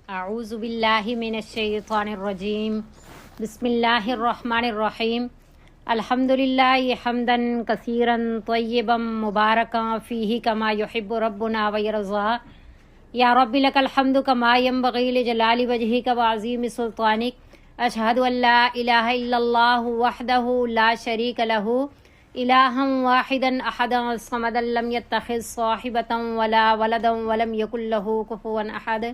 اعوذ باللہ من الشیطان الرجیم بسم اللہ الرحمن الرحیم الحمد للہ حمدا کثیرا طیبا مبارکا فیہ کما یحب ربنا ویرضا یا رب لک الحمد کما ینبغی لجلال وجہک وعظیم سلطانک اشہد ان لا الہ الا اللہ وحدہ لا شریک لہ الہا واحدا احدا صمدا لم یتخذ صاحبۃ ولا ولدا ولم یکن لہ کفوا احد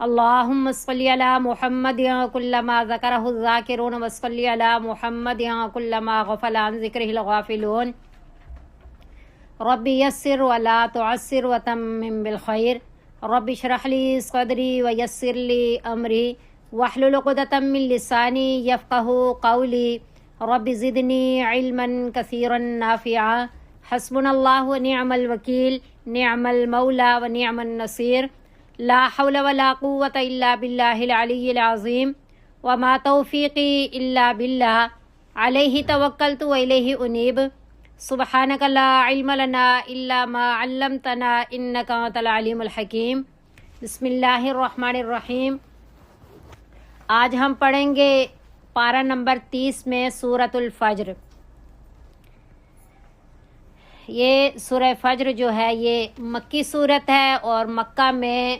اللہم صلی علی محمد کلما ذکرہ الذاکرون وصلی علی محمد کلما غفل عن ذکرہ الغافلون رب یسر ولا تعسر وتمم بالخیر رب اشرح لی صدری ویسر لی امری واحلل عقدۃ من لسانی یفقہوا قولی رب زدنی علما کثیرا نافعا حسبنا اللہ ونعم الوکیل نعم المولا ونعم النصیر لا حول ولا قوة الا باللہ العلی العظیم وما توفیقی الا باللہ علیہ توکلت والیہ انیب سبحانک لا علم لنا الا ما علمتنا انک انت العلیم الحکیم بسم اللہ الرحمن الرحیم۔ آج ہم پڑھیں گے پارہ نمبر 30 میں سورۃ الفجر۔ یہ سورہ فجر جو ہے یہ مکی صورت ہے اور مکہ میں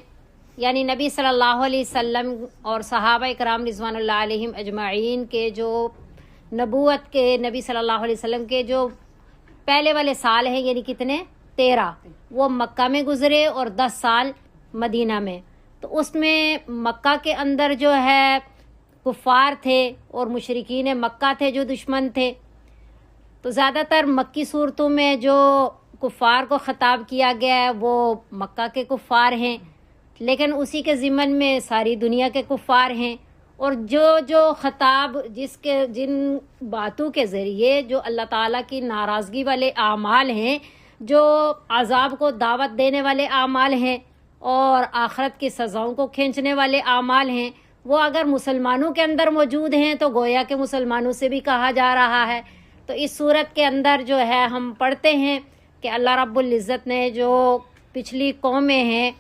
یعنی نبی صلی اللہ علیہ وسلم اور صحابہ کرام رضوان اللہ علیہم اجمعین کے جو نبوت کے نبی صلی اللہ علیہ وسلم کے جو پہلے والے سال ہیں یعنی کتنے 13 وہ مکہ میں گزرے اور 10 سال مدینہ میں۔ تو اس میں مکہ کے اندر جو ہے کفار تھے اور مشرکین مکہ تھے جو دشمن تھے، تو زیادہ تر مکی صورتوں میں جو کفار کو خطاب کیا گیا ہے وہ مکہ کے کفار ہیں، لیکن اسی کے ضمن میں ساری دنیا کے کفار ہیں، اور جو خطاب جن باتوں کے ذریعے جو اللہ تعالیٰ کی ناراضگی والے اعمال ہیں، جو عذاب کو دعوت دینے والے اعمال ہیں اور آخرت کی سزاؤں کو کھینچنے والے اعمال ہیں، وہ اگر مسلمانوں کے اندر موجود ہیں تو گویا کہ مسلمانوں سے بھی کہا جا رہا ہے۔ تو اس صورت کے اندر جو ہے ہم پڑھتے ہیں کہ اللہ رب العزت نے جو پچھلی قومیں ہیں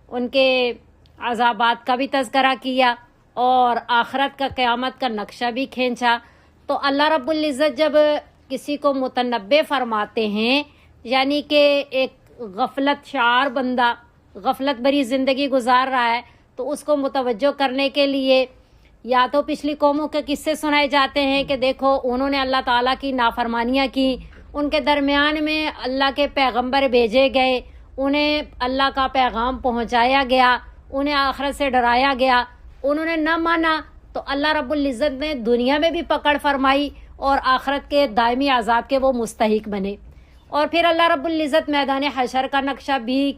ان کے عذابات کا بھی تذکرہ کیا اور آخرت کا قیامت کا نقشہ بھی کھینچا۔ تو اللہ رب العزت جب کسی کو متنبع فرماتے ہیں یعنی کہ ایک غفلت شعار بندہ غفلت بری زندگی گزار رہا ہے تو اس کو متوجہ کرنے کے لیے یا تو پچھلی قوموں کے قصے سنائے جاتے ہیں کہ دیکھو انہوں نے اللہ تعالیٰ کی نافرمانیاں کی، ان کے درمیان میں اللہ کے پیغمبر بھیجے گئے، انہیں اللہ کا پیغام پہنچایا گیا، انہیں آخرت سے ڈرایا گیا، انہوں نے نہ مانا تو اللہ رب العزت نے دنیا میں بھی پکڑ فرمائی اور آخرت کے دائمی عذاب کے وہ مستحق بنے۔ اور پھر اللہ رب العزت میدان حشر کا نقشہ بھی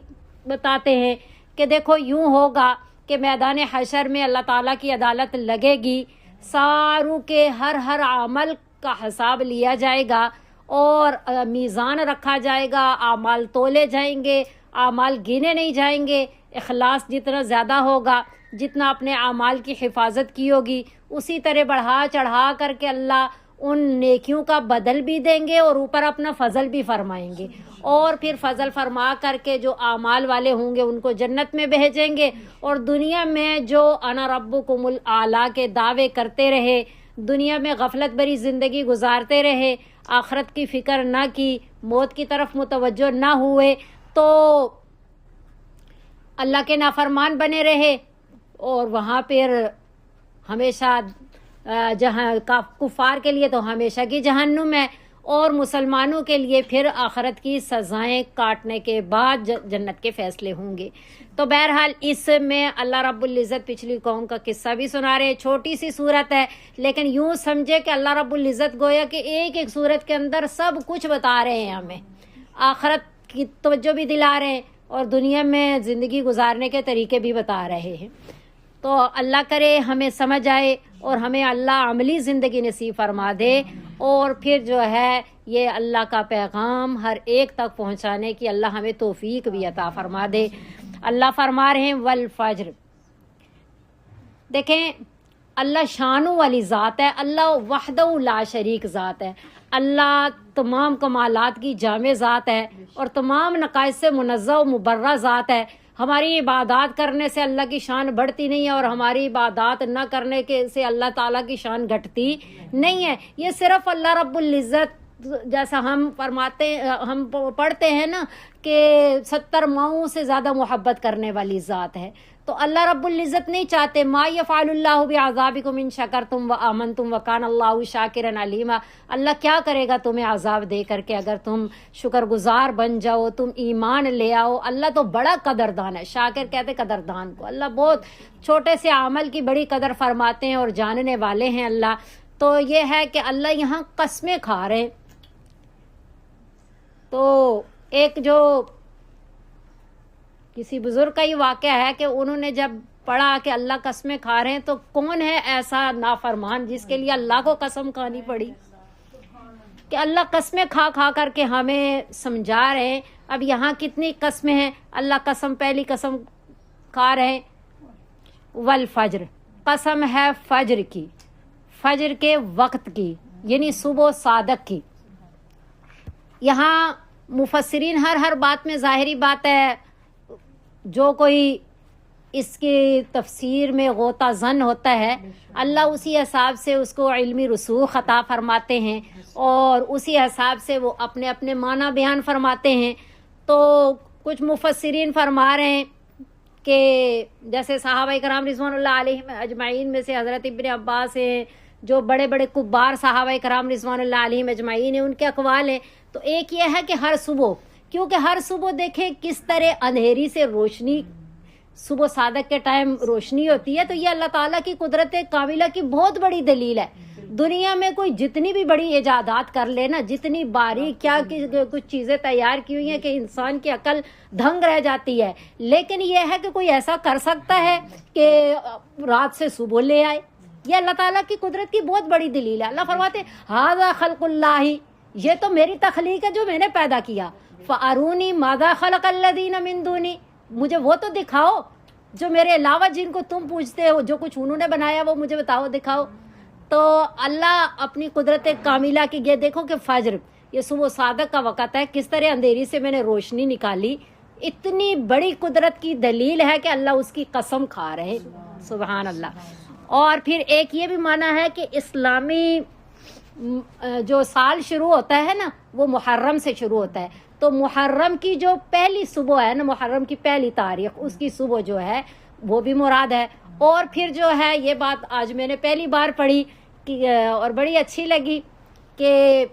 بتاتے ہیں کہ دیکھو یوں ہوگا کہ میدان حشر میں اللہ تعالیٰ کی عدالت لگے گی، ساروں کے ہر عمل کا حساب لیا جائے گا اور میزان رکھا جائے گا، اعمال تولے جائیں گے، اعمال گنے نہیں جائیں گے۔ اخلاص جتنا زیادہ ہوگا، جتنا اپنے اعمال کی حفاظت کی ہوگی، اسی طرح بڑھا چڑھا کر کے اللہ ان نیکیوں کا بدل بھی دیں گے اور اوپر اپنا فضل بھی فرمائیں گے، اور پھر فضل فرما کر کے جو اعمال والے ہوں گے ان کو جنت میں بھیجیں گے۔ اور دنیا میں جو انا ربکم الاعلیٰ کے دعوے کرتے رہے، دنیا میں غفلت بری زندگی گزارتے رہے، آخرت کی فکر نہ کی، موت کی طرف متوجہ نہ ہوئے، تو اللہ کے نافرمان بنے رہے، اور وہاں پھر ہمیشہ جہاں کفار کے لیے تو ہمیشہ کی جہنم ہے، اور مسلمانوں کے لیے پھر آخرت کی سزائیں کاٹنے کے بعد جنت کے فیصلے ہوں گے۔ تو بہرحال اس میں اللہ رب العزت پچھلی قوم کا قصہ بھی سنا رہے ہیں، چھوٹی سی صورت ہے لیکن یوں سمجھے کہ اللہ رب العزت گویا کہ ایک صورت کے اندر سب کچھ بتا رہے ہیں، ہمیں آخرت کی توجہ بھی دلا رہے ہیں اور دنیا میں زندگی گزارنے کے طریقے بھی بتا رہے ہیں۔ تو اللہ کرے ہمیں سمجھ آئے اور ہمیں اللہ عملی زندگی نصیب فرما دے، اور پھر جو ہے یہ اللہ کا پیغام ہر ایک تک پہنچانے کی اللہ ہمیں توفیق بھی عطا فرما دے۔ اللہ فرما رہے ہیں والفجر۔ دیکھیں اللہ شانوں والی ذات ہے، اللہ وحدہ لا شریک ذات ہے، اللہ تمام کمالات کی جامع ذات ہے اور تمام نقائص سے منزہ و مبرہ ذات ہے۔ ہماری عبادات کرنے سے اللہ کی شان بڑھتی نہیں ہے اور ہماری عبادات نہ کرنے کے سے اللہ تعالیٰ کی شان گھٹتی نہیں ہے. یہ صرف اللہ رب العزت، جیسا ہم پڑھتے ہیں نا کہ 70 ماؤں سے زیادہ محبت کرنے والی ذات ہے، تو اللہ رب العزت نہیں چاہتے ما یفعل اللہ بعذابکم ان شکرتم وآمنتم وکان اللہ شاکرا علیما. اللہ کیا کرے گا تمہیں عذاب دے کر کے اگر تم شکر گزار بن جاؤ، تم ایمان لے آؤ. اللہ تو بڑا قدردان ہے. شاکر کہتے قدردان کو. اللہ بہت چھوٹے سے عمل کی بڑی قدر فرماتے ہیں اور جاننے والے ہیں اللہ. تو یہ ہے کہ اللہ یہاں قسمیں کھا رہے ہیں. تو ایک جو کسی بزرگ کا یہ واقعہ ہے کہ انہوں نے جب پڑھا کہ اللہ قسمیں کھا رہے ہیں تو کون ہے ایسا نافرمان جس کے لیے اللہ کو قسم کھانی پڑی، کہ اللہ قسمیں کھا کھا کر کے ہمیں سمجھا رہے ہیں. اب یہاں کتنی قسمیں ہیں. اللہ قسم، پہلی قسم کھا رہے ہیں والفجر، قسم ہے فجر کی، فجر کے وقت کی، یعنی صبح صادق کی. یہاں مفسرین ہر بات میں ظاہری بات ہے، جو کوئی اس کی تفسیر میں غوطہ زن ہوتا ہے اللہ اسی حساب سے اس کو علمی رسوخ عطا فرماتے ہیں اور اسی حساب سے وہ اپنے اپنے معنی بیان فرماتے ہیں. تو کچھ مفسرین فرما رہے ہیں کہ جیسے صحابہ کرام رضوان اللہ علیہم اجمعین میں سے حضرت ابن عباس ہیں، جو بڑے بڑے کبار صحابہ کرام رضوان اللہ علیہم اجمعین ہیں، ان کے اقوال ہیں. تو ایک یہ ہے کہ ہر صبح، کیونکہ ہر صبح دیکھیں کس طرح اندھیری سے روشنی، صبح صادق کے ٹائم روشنی ہوتی ہے. تو یہ اللہ تعالیٰ کی قدرت کاملہ کی بہت بڑی دلیل ہے. دنیا میں کوئی جتنی بھی بڑی ایجادات کر لے نا، جتنی باریک کیا کچھ چیزیں تیار کی ہوئی ہیں کہ انسان کی عقل دھنگ رہ جاتی ہے، لیکن یہ ہے کہ کوئی ایسا کر سکتا ہے کہ رات سے صبح لے آئے. یہ اللہ تعالیٰ کی قدرت کی بہت بڑی دلیل ہے. اللہ فرماتے ھذا خلق اللہ، یہ تو میری تخلیق ہے جو میں نے پیدا کیا. فارونی ماذا خلق الذین من دونی، مجھے وہ تو دکھاؤ جو میرے علاوہ جن کو تم پوچھتے ہو، جو کچھ انہوں نے بنایا وہ مجھے بتاؤ، دکھاؤ. تو اللہ اپنی قدرت کاملہ کی یہ دیکھو کہ فجر، یہ صبح صادق کا وقت ہے، کس طرح اندھیری سے میں نے روشنی نکالی. اتنی بڑی قدرت کی دلیل ہے کہ اللہ اس کی قسم کھا رہے. سبحان اللہ. اور پھر ایک یہ بھی معنی ہے کہ اسلامی جو سال شروع ہوتا ہے نا وہ محرم سے شروع ہوتا ہے. تو محرم کی جو پہلی صبح ہے نا، محرم کی پہلی تاریخ، اس کی صبح جو ہے وہ بھی مراد ہے. اور پھر جو ہے یہ بات آج میں نے پہلی بار پڑھی اور بڑی اچھی لگی کہ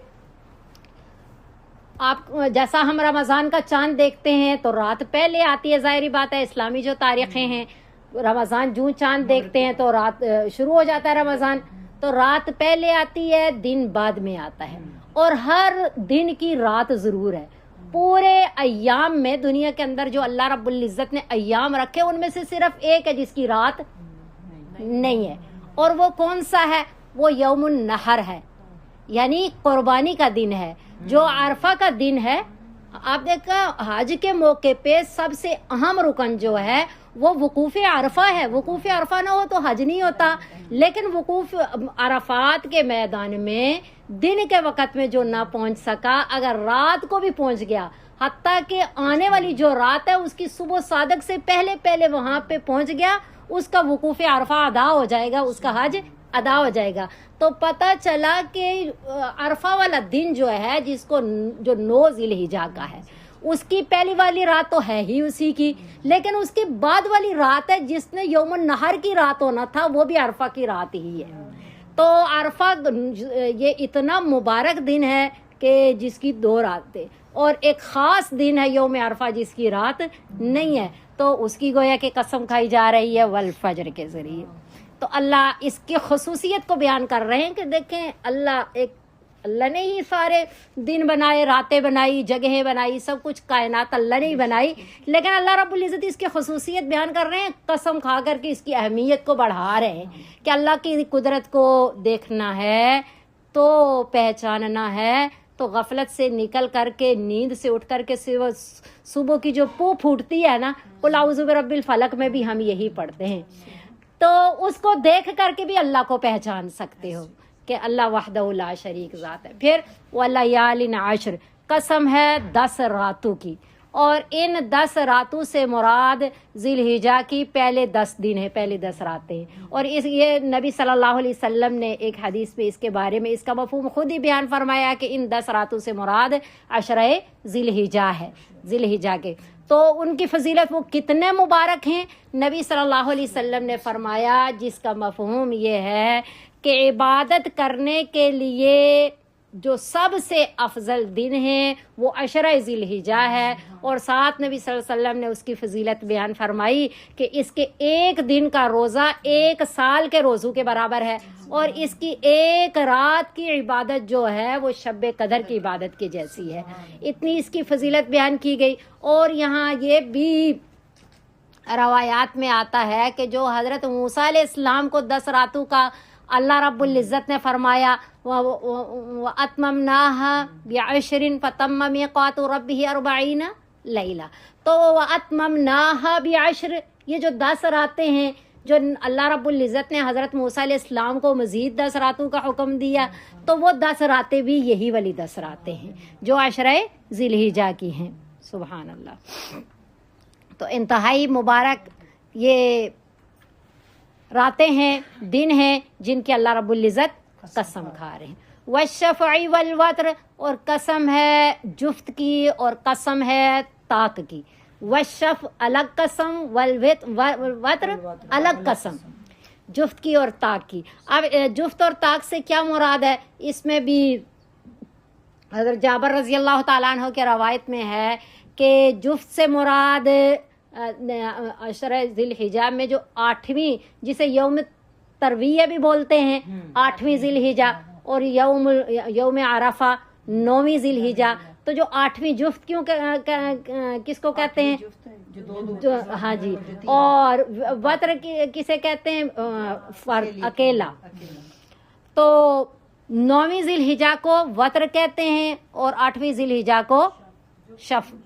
آپ جیسا ہم رمضان کا چاند دیکھتے ہیں تو رات پہلے آتی ہے، ظاہری بات ہے اسلامی جو تاریخیں ہیں، رمضان جوں چاند دیکھتے ہیں تو رات شروع ہو جاتا ہے رمضان، تو رات پہلے آتی ہے، دن بعد میں آتا ہے. اور ہر دن کی رات ضرور ہے. پورے ایام میں دنیا کے اندر جو اللہ رب العزت نے ایام رکھے ان میں سے صرف ایک ہے جس کی رات نہیں ہے. اور وہ کون سا ہے؟ وہ یوم النحر ہے، یعنی قربانی کا دن ہے، جو عرفہ کا دن ہے. آپ دیکھا حج کے موقع پہ سب سے اہم رکن جو ہے وہ وقوف عرفہ ہے. وقوف عرفہ نہ ہو تو حج نہیں ہوتا. لیکن وقوف عرفات کے میدان میں دن کے وقت میں جو نہ پہنچ سکا، اگر رات کو بھی پہنچ گیا، حتیٰ کہ آنے والی جو رات ہے اس کی صبح صادق سے پہلے وہاں پہ پہنچ گیا، اس کا وقوف عرفہ ادا ہو جائے گا، اس کا حج ادا ہو جائے گا. تو پتہ چلا کہ عرفہ والا دن جو ہے جس کو جو 9 ذی الحجہ کا ہے، اس کی پہلی والی رات تو ہے ہی اسی کی، لیکن اس کی بعد والی رات ہے جس نے یوم النحر کی رات ہونا تھا، وہ بھی عرفہ کی رات ہی ہے. تو عرفہ یہ اتنا مبارک دن ہے کہ جس کی 2 راتیں، اور ایک خاص دن ہے یوم عرفہ جس کی رات نہیں ہے. تو اس کی گویا کہ قسم کھائی جا رہی ہے والفجر کے ذریعے. تو اللہ اس کی خصوصیت کو بیان کر رہے ہیں کہ دیکھیں اللہ نے ہی سارے دن بنائے، راتیں بنائی، جگہیں بنائی، سب کچھ کائنات اللہ نے ہی بنائی، لیکن اللہ رب العزت اس کی خصوصیت بیان کر رہے ہیں، قسم کھا کر کے اس کی اہمیت کو بڑھا رہے ہیں کہ اللہ کی قدرت کو دیکھنا ہے تو پہچاننا ہے. تو غفلت سے نکل کر کے، نیند سے اٹھ کر کے صبح کی جو پو پھوٹتی ہے نا، قل اعوذ برب الفلق میں بھی ہم یہی پڑھتے ہیں، تو اس کو دیکھ کر کے بھی اللہ کو پہچان سکتے ہو کہ اللہ وحدہ لا شریک ذات ہے. پھر وَلَيَالٍ عَشْرٍ، قسم ہے 10 راتوں کی. اور ان 10 راتوں سے مراد ذی الحجہ کی پہلے 10 دن ہے، پہلے 10 راتیں ہیں۔ اور یہ نبی صلی اللہ علیہ وسلم نے ایک حدیث میں اس کے بارے میں اس کا مفہوم خود ہی بیان فرمایا کہ ان 10 راتوں سے مراد عشرہ ذی الحجہ ہے، ذی الحجہ کے۔ تو ان کی فضیلت وہ کتنے مبارک ہیں، نبی صلی اللہ علیہ وسلم نے فرمایا جس کا مفہوم یہ ہے کہ عبادت کرنے کے لیے جو سب سے افضل دن ہے وہ عشرہ ذی الحجہ ہے، اور ساتھ نبی صلی اللہ علیہ وسلم نے اس کی فضیلت بیان فرمائی کہ اس کے ایک دن کا روزہ 1 سال کے روزوں کے برابر ہے، اور اس کی ایک رات کی عبادت جو ہے وہ شب قدر کی عبادت کی جیسی ہے، اتنی اس کی فضیلت بیان کی گئی۔ اور یہاں یہ بھی روایات میں آتا ہے کہ جو حضرت موسیٰ علیہ السلام کو 10 راتوں کا اللہ رب العزت نے فرمایا وَأَتْمَمْنَاهَا بِعَشْرٍ فَتَمَّ مِيقَاتُ رَبِّهِ 40 لَيْلَةً، تو وَأَتْمَمْنَاهَا بِعَشْرٍ، یہ جو 10 راتیں ہیں جو اللہ رب العزت نے حضرت موسیٰ علیہ السلام کو مزید 10 راتوں کا حکم دیا، تو وہ 10 راتیں بھی یہی والی 10 راتیں ہیں جو عشرہ ذی الحجہ کی ہیں۔ سبحان اللہ۔ تو انتہائی مبارک یہ راتیں ہیں، دن ہیں جن کی اللہ رب العزت قسم کھا رہے ہیں۔ والشفع والوتر، اور قسم ہے جفت کی اور قسم ہے طاق کی۔ والشفع الگ قسم، والوتر الگ قسم، جفت کی اور طاق کی۔ اب جفت اور طاق سے کیا مراد ہے، اس میں بھی حضرت جابر رضی اللہ تعالیٰ عنہ کے روایت میں ہے کہ جفت سے مراد عشرہ ذی الحجہ میں جو 8ویں، جسے یوم ترویہ بھی بولتے ہیں، 8ویں ذی الحجہ، اور یوم عرفہ 9ویں ذی الحجہ، تو جو 8ویں جفت کیوں کس کو کہتے ہیں، ہاں جی، اور وتر کسے کہتے ہیں، فرد، اکیلا۔ تو 9ویں ذی الحجہ کو وتر کہتے ہیں اور 8ویں ذی الحجہ کو شفع،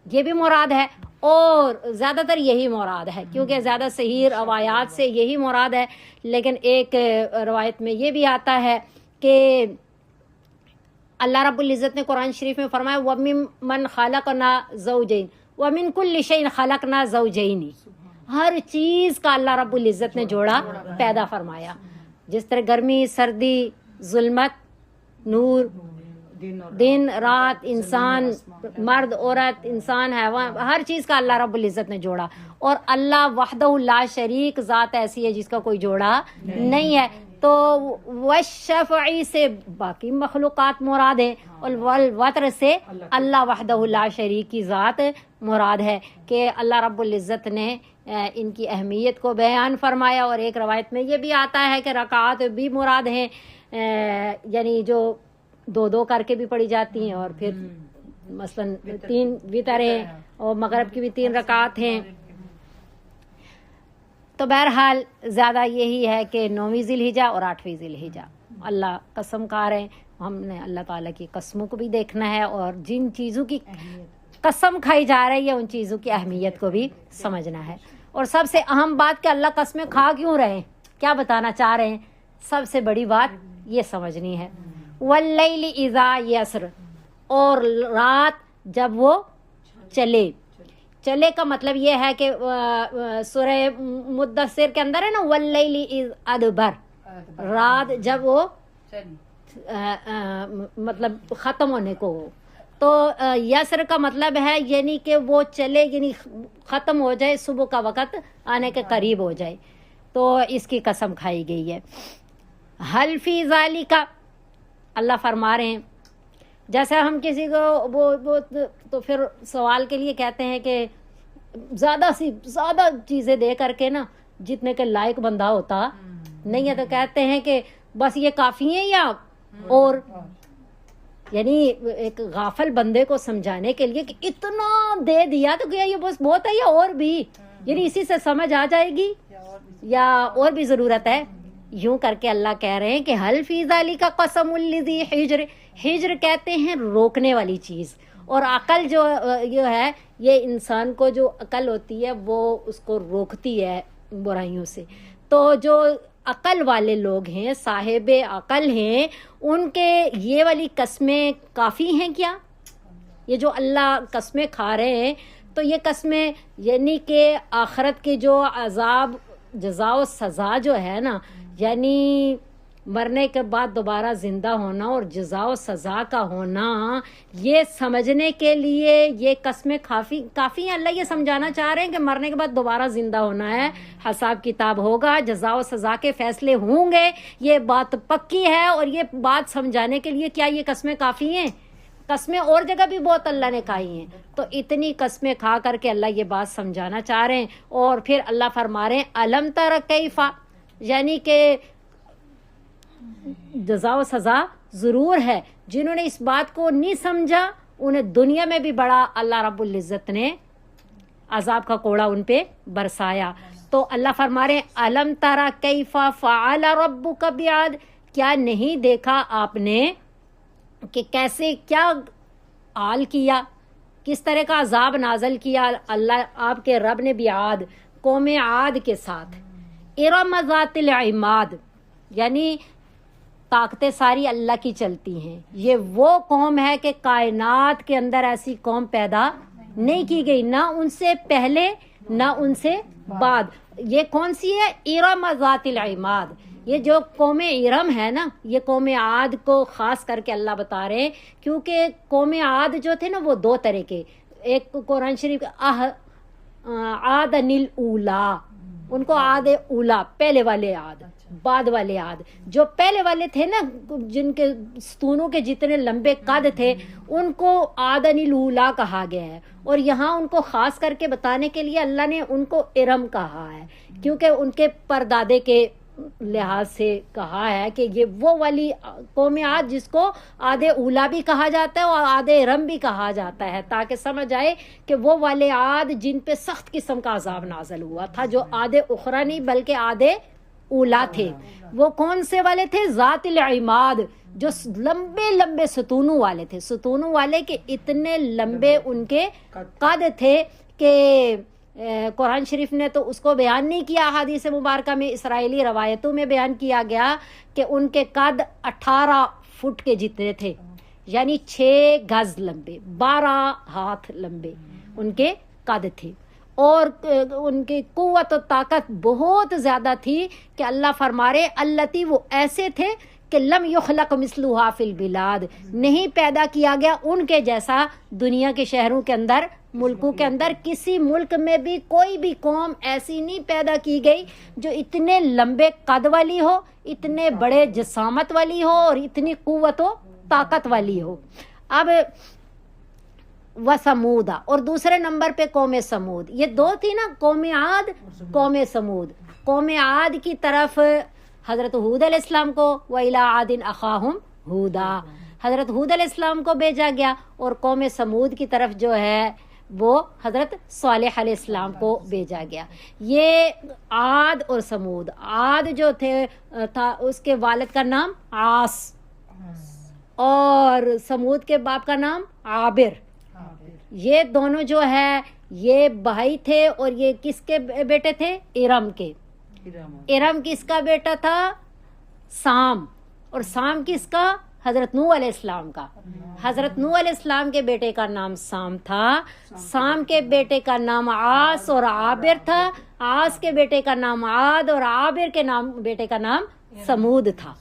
یہ بھی مراد ہے، اور زیادہ تر یہی مراد ہے کیونکہ زیادہ صحیح روایات سے یہی مراد ہے۔ لیکن ایک روایت میں یہ بھی آتا ہے کہ اللہ رب العزت نے قرآن شریف میں فرمایا وَمِمَّنْ خَلَقْنَا زَوْجَيْنِ وَمِنْ كُلِّ شَيْءٍ خَلَقْنَا زَوْجَيْنِ، ہر چیز کا اللہ رب العزت نے جوڑا پیدا فرمایا، جس طرح گرمی، سردی، ظلمت، نور، دن رات، انسان، مرد عورت، انسان حیوان، ہر چیز کا اللہ رب العزت نے جوڑا، اور اللہ وحدہ لا شریک ذات ایسی ہے جس کا کوئی جوڑا نہیں ہے۔ تو والشفع سے باقی مخلوقات مراد ہیں، اور والوتر سے اللہ وحدہ لا شریک کی ذات مراد ہے کہ اللہ رب العزت نے ان کی اہمیت کو بیان فرمایا۔ اور ایک روایت میں یہ بھی آتا ہے کہ رکعات بھی مراد ہیں، یعنی جو 2 کر کے بھی پڑھی جاتی ہیں، اور پھر مثلاً 3 وتر ہیں، اور مغرب کی بھی 3 رکعات ہیں۔ تو بہرحال زیادہ یہی ہے کہ 9ویں ذی الحجہ اور 8ویں ذی الحجہ اللہ قسم کھا رہے ہیں، ہم نے اللہ تعالیٰ کی قسموں کو بھی دیکھنا ہے، اور جن چیزوں کی قسم کھائی جا رہی ہے ان چیزوں کی اہمیت کو بھی سمجھنا ہے۔ اور سب سے اہم بات کہ اللہ قسمیں کھا کیوں رہے ہیں، کیا بتانا چاہ رہے ہیں، سب سے بڑی بات یہ سمجھنی ہے۔ واللیل اذا یسر، اور رات جب وہ چلے، چلے کا مطلب یہ ہے کہ سورہ مدثر کے اندر ہے نا واللیل اذ ادبر، رات جب وہ مطلب ختم ہونے کو ہو، تو یسر کا مطلب ہے یعنی کہ وہ چلے، یعنی ختم ہو جائے، صبح کا وقت آنے کے قریب ہو جائے، تو اس کی قسم کھائی گئی ہے۔ حل فی ذالک، اللہ فرما رہے ہیں جیسے ہم کسی کو وہ تو پھر سوال کے لیے کہتے ہیں کہ زیادہ چیزیں دے کر کے نا جتنے کے لائق بندہ ہوتا نہیں ہے، تو کہتے ہیں کہ بس یہ کافی ہے، یا اور یعنی ایک غافل بندے کو سمجھانے کے لیے کہ اتنا دے دیا تو کیا یہ بس بہت ہے، یا اور بھی، یعنی اسی سے سمجھ آ جائے گی یا اور بھی ضرورت ہے۔ یوں کر کے اللہ کہہ رہے ہیں کہ حل فی ذالک قسم لذی حجر، حجر کہتے ہیں روکنے والی چیز، اور عقل جو یہ ہے، یہ انسان کو جو عقل ہوتی ہے وہ اس کو روکتی ہے برائیوں سے۔ تو جو عقل والے لوگ ہیں، صاحب عقل ہیں، ان کے یہ والی قسمیں کافی ہیں کیا؟ یہ جو اللہ قسمیں کھا رہے ہیں تو یہ قسمیں یعنی کہ آخرت کے جو عذاب جزا و سزا جو ہے نا، یعنی مرنے کے بعد دوبارہ زندہ ہونا اور جزا و سزا کا ہونا، یہ سمجھنے کے لیے یہ قسمیں کافی ہیں۔ اللہ یہ سمجھانا چاہ رہے ہیں کہ مرنے کے بعد دوبارہ زندہ ہونا ہے، حساب کتاب ہوگا، جزا و سزا کے فیصلے ہوں گے، یہ بات پکی ہے۔ اور یہ بات سمجھانے کے لیے کیا یہ قسمیں کافی ہیں؟ قسمیں اور جگہ بھی بہت اللہ نے کھائی ہیں، تو اتنی قسمیں کھا کر کے اللہ یہ بات سمجھانا چاہ رہے ہیں۔ اور پھر اللہ فرما رہے ہیں الم تر کیفا، یعنی کہ جزا و سزا ضرور ہے۔ جنہوں نے اس بات کو نہیں سمجھا انہیں دنیا میں بھی بڑا اللہ رب العزت نے عذاب کا کوڑا ان پہ برسایا۔ تو اللہ فرما رہے ہیں الم ترى کیف فعل ربک بعاد، کیا نہیں دیکھا آپ نے کہ کیسے کیا حال کیا، کس طرح کا عذاب نازل کیا اللہ آپ کے رب نے بعاد، قوم عاد کے ساتھ۔ ارم ذات العماد، یعنی طاقتیں ساری اللہ کی چلتی ہیں۔ یہ وہ قوم ہے کہ کائنات کے اندر ایسی قوم پیدا نہیں کی گئی، نہ ان سے پہلے نہ ان سے بعد۔ یہ کون سی ہے؟ ارم ذات العماد۔ یہ جو قوم ارم ہے نا، یہ قوم عاد کو خاص کر کے اللہ بتا رہے ہیں، کیونکہ قوم عاد جو تھے نا وہ دو طرح کے، ایک قرآن شریف عاد الاولا، ان کو عاد اولا پہلے والے عاد، بعد والے عاد۔ جو پہلے والے تھے نا جن کے ستونوں کے جتنے لمبے قد تھے ان کو عاد الاولا کہا گیا ہے، اور یہاں ان کو خاص کر کے بتانے کے لیے اللہ نے ان کو ارم کہا ہے، کیونکہ ان کے پردادے کے لحاظ سے کہا ہے کہ یہ وہ والی قوم عاد جس کو عاد اولا بھی کہا جاتا ہے اور عاد ارم بھی کہا جاتا ہے، تاکہ سمجھ آئے کہ وہ والے عاد جن پہ سخت قسم کا عذاب نازل ہوا تھا، جو عاد اخرى نہیں بلکہ عاد اولا تھے۔ وہ کون سے والے تھے؟ ذات العماد، جو لمبے لمبے ستونوں والے تھے، ستونوں والے کے اتنے لمبے ان کے قد تھے کہ قرآن شریف نے تو اس کو بیان نہیں کیا، احادیث مبارکہ میں اسرائیلی روایتوں میں بیان کیا گیا کہ ان کے قد 18 فٹ کے جتنے تھے، یعنی 6 گز لمبے، 12 ہاتھ لمبے ان کے قد تھے، اور ان کی قوت و طاقت بہت زیادہ تھی کہ اللہ فرما رہے اللتی، وہ ایسے تھے کہ لم یخلق مثلھا فی البلاد، نہیں پیدا کیا گیا ان کے جیسا دنیا کے شہروں کے اندر، ملکوں کے اندر، کسی ملک میں بھی کوئی بھی قوم ایسی نہیں پیدا کی گئی جو اتنے لمبے قد والی ہو، اتنے بڑے جسامت والی ہو اور اتنی قوت و طاقت والی ہو۔ اب وَثَمُودَ، اور دوسرے نمبر پہ قوم سمود، یہ دو تھی نا، قوم عاد قوم سمود۔ قوم عاد کی طرف حضرت ہود علیہ السلام کو وَإِلَىٰ عَادٍ أَخَاهُمْ هُودًا، حضرت ہود علیہ السلام کو بھیجا گیا، اور قوم سمود کی طرف جو ہے وہ حضرت صالح علیہ السلام کو بھیجا گیا۔ یہ عاد اور سمود، عاد جو تھا اس کے والد کا نام عاص، اور سمود کے باپ کا نام عابر۔ یہ دونوں جو ہے یہ بھائی تھے، اور یہ کس کے بیٹے تھے؟ ارم کے۔ ارم کس کا بیٹا تھا؟ سام، اور سام کس کا؟ حضرت نوح علیہ السلام کا۔ حضرت نوح علیہ السلام کے بیٹے کا نام سام تھا، سام کے بیٹے کا نام عاص اور عابر تھا، عاص کے بیٹے کا نام عاد اور عابر کے بیٹے کا نام سمود تھا۔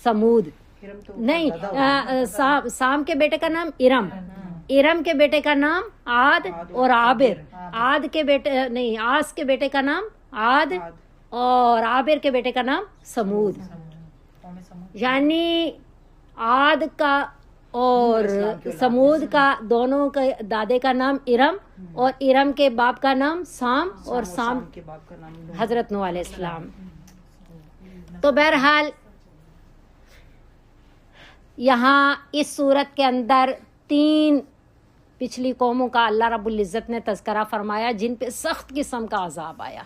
سمود نہیں، سام کے بیٹے کا نام ارم، ارم کے بیٹے کا نام عاد اور عابر، عاد کے بیٹے نہیں، عاص کے بیٹے کا نام عاد اور عابر کے بیٹے کا نام سمود۔ یعنی عاد کا اور سمود کا دونوں کے دادے کا نام ارم، اور ارم کے باپ کا نام سام، اور سام کے باپ کا نام حضرت نوح علیہ السلام۔ تو بہرحال یہاں اس صورت کے اندر 3 پچھلی قوموں کا اللہ رب العزت نے تذکرہ فرمایا جن پہ سخت قسم کا عذاب آیا،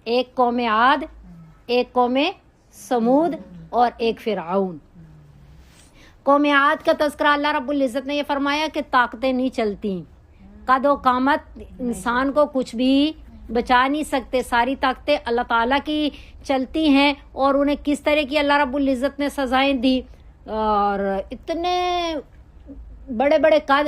ایک قوم عاد، ایک قوم سمود، اور ایک فرعون۔ قوم عاد کا تذکرہ اللہ رب العزت نے یہ فرمایا کہ طاقتیں نہیں چلتی، قد و قامت انسان کو کچھ بھی بچا نہیں سکتے، ساری طاقتیں اللہ تعالیٰ کی چلتی ہیں، اور انہیں کس طرح کی اللہ رب العزت نے سزائیں دی، اور اتنے بڑے بڑے قد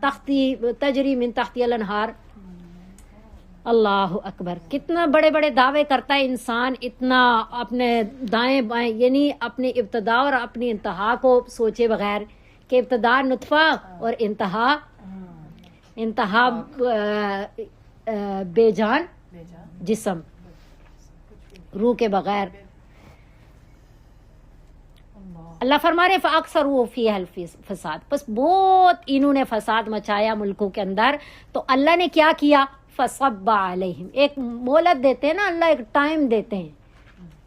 تختی تجری من تحتی الانہار. اللہ اکبر. کتنا بڑے بڑے دعوے کرتا ہے انسان, اتنا اپنے دائیں بائیں یعنی اپنی ابتدا اور اپنی انتہا کو سوچے بغیر کہ ابتدا نطفہ اور انتہا بے جان جسم, روح کے بغیر. اللہ فرما رہے فاکثروا فیہا الفساد, بس بہت انہوں نے فساد مچایا ملکوں کے اندر. تو اللہ نے کیا کیا؟ فصب علیہم, ایک مہلت دیتے ہیں نا اللہ, ایک ٹائم دیتے ہیں,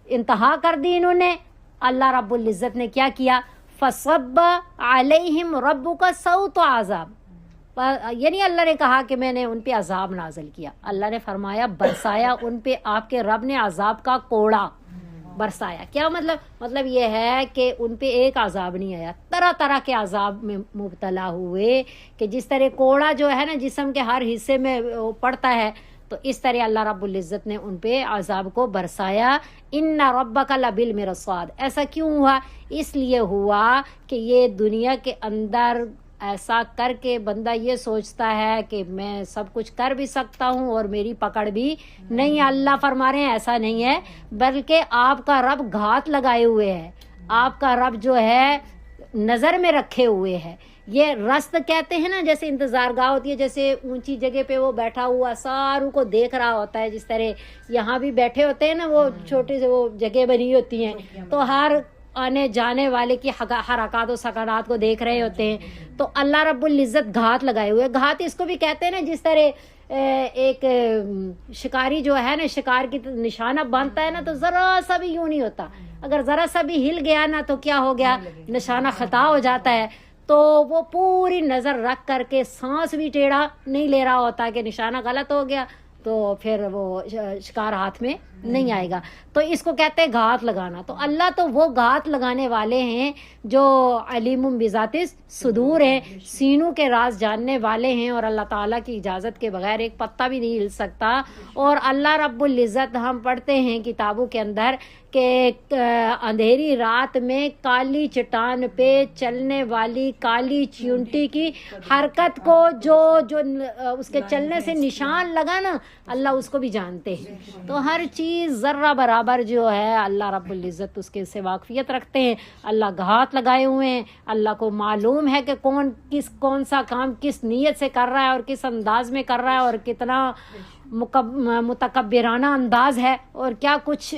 انتہا کر دی انہوں نے. اللہ رب العزت نے کیا کیا؟ فصب علیہم ربک صوت عذاب, یعنی اللہ نے کہا کہ میں نے ان پہ عذاب نازل کیا. اللہ نے فرمایا برسایا ان پہ آپ کے رب نے عذاب کا کوڑا برسایا. کیا مطلب یہ ہے کہ ان پہ ایک عذاب نہیں آیا, طرح طرح کے عذاب میں مبتلا ہوئے, کہ جس طرح کوڑا جو ہے نا جسم کے ہر حصے میں پڑتا ہے, تو اس طرح اللہ رب العزت نے ان پہ عذاب کو برسایا. ان ربک لبالمرصاد. ایسا کیوں ہوا؟ اس لیے ہوا کہ یہ دنیا کے اندر ایسا کر کے بندہ یہ سوچتا ہے کہ میں سب کچھ کر بھی سکتا ہوں اور میری پکڑ بھی نہیں. اللہ فرما رہے ہیں ایسا نہیں ہے, بلکہ آپ کا رب گھات لگائے ہوئے ہے, آپ کا رب جو ہے نظر میں رکھے ہوئے ہے. یہ رست کہتے ہیں نا, جیسے انتظار گاہ ہوتی ہے, جیسے اونچی جگہ پہ وہ بیٹھا ہوا ساروں کو دیکھ رہا ہوتا ہے, جس طرح یہاں بھی بیٹھے ہوتے ہیں نا, وہ چھوٹے سے وہ جگہ بنی ہوتی ہیں, تو ہر آنے جانے والے کی حرکات و سکنات کو دیکھ رہے ہوتے ہیں. تو اللہ رب العزت گھات لگائے ہوئے. گھات اس کو بھی کہتے ہیں نا, جس طرح ایک شکاری جو ہے نا شکار کی نشانہ باندھتا ہے نا, تو ذرا سا بھی یوں نہیں ہوتا, اگر ذرا سا بھی ہل گیا نا تو کیا ہو گیا, نشانہ خطا ہو جاتا ہے. تو وہ پوری نظر رکھ کر کے سانس بھی ٹیڑھا نہیں لے رہا ہوتا کہ نشانہ غلط ہو گیا تو پھر وہ شکار ہاتھ میں نہیں آئے گا. تو اس کو کہتے ہیں گھات لگانا. تو اللہ تو وہ گھات لگانے والے ہیں جو علیم بذات الصدور ہیں, سینوں کے راز جاننے والے ہیں, اور اللہ تعالیٰ کی اجازت کے بغیر ایک پتا بھی نہیں ہل سکتا. اور اللہ رب العزت, ہم پڑھتے ہیں کتابوں کے اندر کہ اندھیری رات میں کالی چٹان پہ چلنے والی کالی چیونٹی کی حرکت کو جو اس کے چلنے سے نشان لگا نا, اللہ اس کو بھی جانتے ہیں. تو ہر چیز ذرہ برابر جو ہے اللہ رب العزت اس کے سے واقفیت رکھتے ہیں. اللہ گھات لگائے ہوئے ہیں, اللہ کو معلوم ہے کہ کون سا کام کس نیت سے کر رہا ہے اور کس انداز میں کر رہا ہے, اور کتنا متکبرانہ انداز ہے, اور کیا کچھ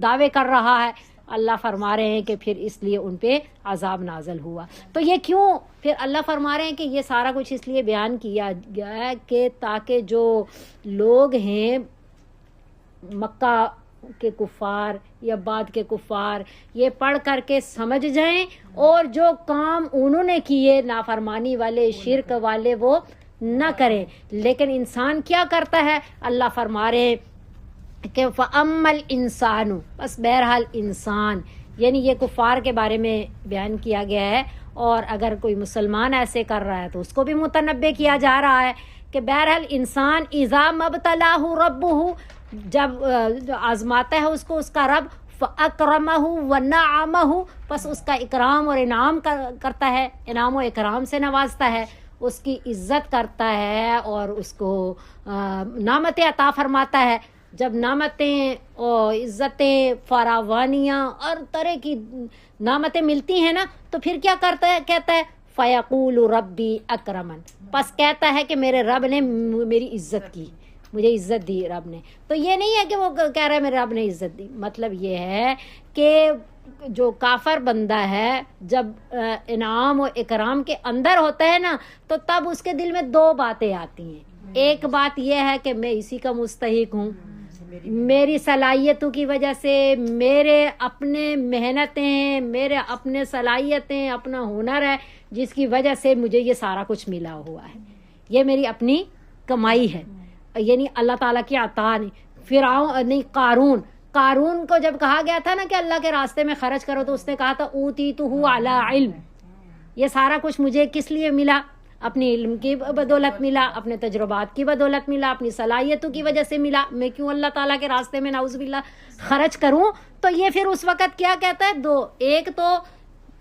دعوے کر رہا ہے. اللہ فرما رہے ہیں کہ پھر اس لیے ان پہ عذاب نازل ہوا. تو یہ کیوں پھر اللہ فرما رہے ہیں کہ یہ سارا کچھ اس لیے بیان کیا گیا ہے کہ تاکہ جو لوگ ہیں مکہ کے کفار یا بعد کے کفار یہ پڑھ کر کے سمجھ جائیں, اور جو کام انہوں نے کیے نافرمانی والے شرک والے وہ نہ کریں. لیکن انسان کیا کرتا ہے؟ اللہ فرما رہے ہیں کہ فَأَمَّا الْإِنسَانُ, بس بہرحال انسان, یعنی یہ کفار کے بارے میں بیان کیا گیا ہے, اور اگر کوئی مسلمان ایسے کر رہا ہے تو اس کو بھی متنبہ کیا جا رہا ہے کہ بہرحال انسان اذا مبتلاہ ربہ, جب آزماتا ہے اس کو اس کا رب, فَأَكْرَمَهُ وَنَعَمَهُ, بس اس کا اکرام اور انعام کرتا ہے, انعام و اکرام سے نوازتا ہے, اس کی عزت کرتا ہے اور اس کو نعمتیں عطا فرماتا ہے. جب نعمتیں اور عزتیں فراوانیاں اور طرح کی نعمتیں ملتی ہیں نا, تو پھر کیا کرتا ہے؟ کہتا ہے فَيَقُولُ رَبِّي أَكْرَمَنِ, بس کہتا ہے کہ میرے رب نے میری عزت کی, مجھے عزت دی رب نے. تو یہ نہیں ہے کہ وہ کہہ رہا ہے میرے رب نے عزت دی, مطلب یہ ہے کہ جو کافر بندہ ہے جب انعام و اکرام کے اندر ہوتا ہے نا, تو تب اس کے دل میں دو باتیں آتی ہیں. ایک بات یہ ہے کہ میں اسی کا مستحق ہوں, میری صلاحیتوں کی وجہ سے, میرے اپنے محنتیں, میرے اپنے صلاحیتیں, اپنا ہنر ہے جس کی وجہ سے مجھے یہ سارا کچھ ملا ہوا ہے, یہ میری اپنی کمائی ہے, یعنی اللہ تعالیٰ کی عطا نہیں. فرعون نہیں, قارون کو جب کہا گیا تھا نا کہ اللہ کے راستے میں خرچ کرو, تو اس نے کہا تھا اوتیتہ علی علم, یہ سارا کچھ مجھے کس لیے ملا؟ اپنی علم کی بدولت ملا, اپنے تجربات کی بدولت ملا, اپنی صلاحیتوں کی وجہ سے ملا. میں کیوں اللہ تعالیٰ کے راستے میں نعوذ باللہ خرچ کروں؟ تو یہ پھر اس وقت کیا کہتا ہے؟ دو, ایک تو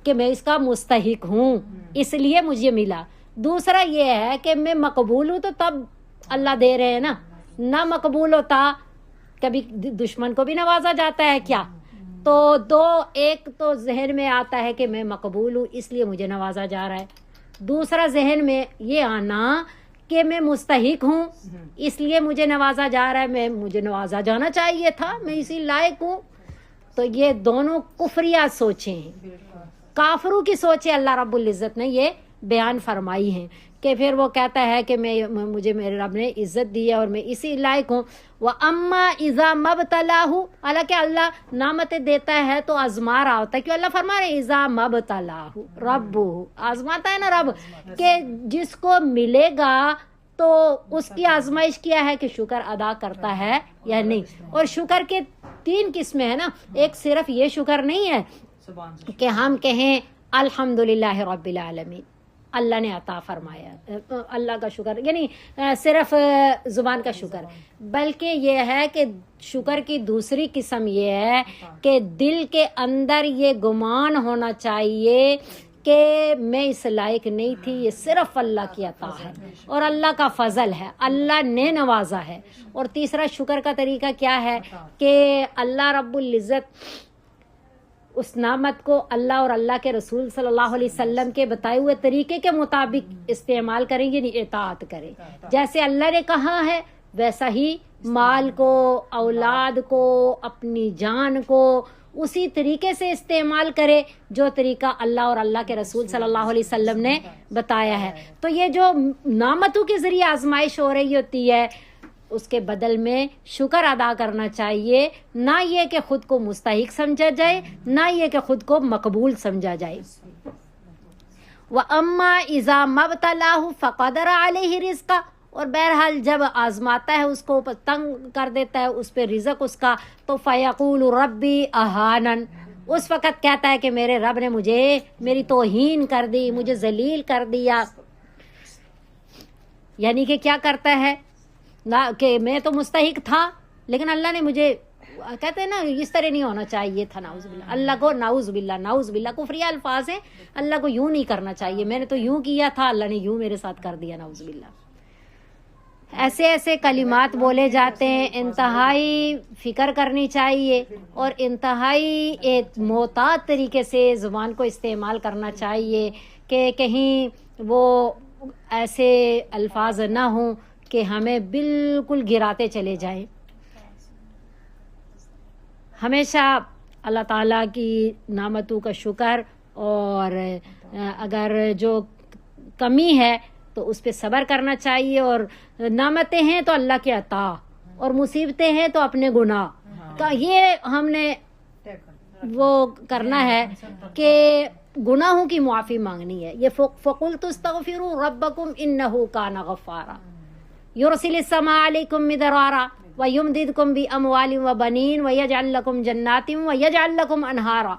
کہ میں اس کا مستحق ہوں اس لیے مجھے ملا, دوسرا یہ ہے کہ میں مقبول ہوں تو تب اللہ دے رہے ہیں نا، نہ مقبول ہوتا کبھی دشمن کو بھی نوازا جاتا ہے کیا؟ تو دو، ایک تو ذہن میں آتا ہے کہ میں مقبول ہوں اس لیے مجھے نوازا جا رہا ہے، دوسرا ذہن میں یہ آنا کہ میں مستحق ہوں اس لیے مجھے نوازا جا رہا ہے، مجھے نوازا جانا چاہیے تھا، میں اسی لائق ہوں۔ تو یہ دونوں کفریہ سوچیں ہیں، کافروں کی سوچیں اللہ رب العزت نے یہ بیان فرمائی ہیں کہ پھر وہ کہتا ہے کہ مجھے میرے رب نے عزت دی ہے اور میں اسی لائق ہوں۔ وَأَمَّا إِذَا مَبْتَلَاهُ، حالانکہ اللہ نعمتیں دیتا ہے تو آزما رہا ہوتا ہے، کیوں اللہ فرما رہے اِذَا مَبْتَلَاهُ رَبُّهُ، آزماتا ہے نا رب، کہ جس کو ملے گا تو اس کی آزمائش کیا ہے کہ شکر ادا کرتا ہے یا نہیں۔ اور شکر کے 3 قسمیں ہیں نا، ایک صرف یہ شکر نہیں ہے کہ ہم کہیں الحمدللہ رب العالمین، اللہ نے عطا فرمایا، اللہ کا شکر یعنی صرف زبان کا شکر، بلکہ یہ ہے کہ شکر کی دوسری قسم یہ ہے کہ دل کے اندر یہ گمان ہونا چاہیے کہ میں اس لائق نہیں تھی، یہ صرف اللہ کی عطا ہے اور اللہ کا فضل ہے، اللہ نے نوازا ہے۔ اور تیسرا شکر کا طریقہ کیا ہے کہ اللہ رب العزت اس نعمت کو اللہ اور اللہ کے رسول صلی اللہ علیہ وسلم کے بتائے ہوئے طریقے کے مطابق استعمال کریں، یعنی اطاعت کریں، جیسے اللہ نے کہا ہے ویسا ہی مال کو، اولاد کو، اپنی جان کو اسی طریقے سے استعمال کرے جو طریقہ اللہ اور اللہ کے رسول صلی اللہ علیہ وسلم نے بتایا ہے۔ تو یہ جو نعمتوں کے ذریعے آزمائش ہو رہی ہوتی ہے اس کے بدل میں شکر ادا کرنا چاہیے، نہ یہ کہ خود کو مستحق سمجھا جائے، نہ یہ کہ خود کو مقبول سمجھا جائے۔ وَأَمَّا إِذَا مَبْتَلَاهُ فَقَدَرَ عَلَيْهِ رِزْقَهُ، اور بہرحال جب آزماتا ہے اس کو تنگ کر دیتا ہے اس پہ رزق اس کا، تو فَيَقُولُ رَبِّي أَهَانَنِ، اس وقت کہتا ہے کہ میرے رب نے مجھے میری توہین کر دی، مجھے ذلیل کر دیا۔ یعنی کہ کیا کرتا ہے کہ میں تو مستحق تھا لیکن اللہ نے مجھے، کہتے ہیں نا اس طرح نہیں ہونا چاہیے تھا، نعوذ باللہ، اللہ کو نعوذ باللہ کفریہ الفاظ ہیں، اللہ کو یوں نہیں کرنا چاہیے، میں نے تو یوں کیا تھا، اللہ نے یوں میرے ساتھ کر دیا، نعوذ باللہ۔ ایسے ایسے کلمات بولے جاتے ہیں، انتہائی فکر کرنی چاہیے اور انتہائی ایک محتاط طریقے سے زبان کو استعمال کرنا چاہیے کہ کہیں وہ ایسے الفاظ نہ ہوں کہ ہمیں بالکل گراتے چلے جائیں۔ ہمیشہ اللہ تعالیٰ کی نعمتوں کا شکر، اور اگر جو کمی ہے تو اس پہ صبر کرنا چاہیے، اور نعمتیں ہیں تو اللہ کی عطا، اور مصیبتیں ہیں تو اپنے گناہ کا یہ ہم نے وہ کرنا ہے کہ گناہوں کی معافی مانگنی ہے۔ یہ فَقُلْتُ اسْتَغْفِرُوا رَبَّكُمْ إِنَّهُ كَانَ غَفَّارًا يُرْسِلِ السَّمَاءَ عَلَيْكُمْ مِدْرَارًا وَيُمْدِدْكُمْ بِأَمْوَالٍ وَبَنِينَ وَيَجْعَلْ لَكُمْ جَنَّاتٍ وَيَجْعَلْ لَكُمْ أَنْهَارًا،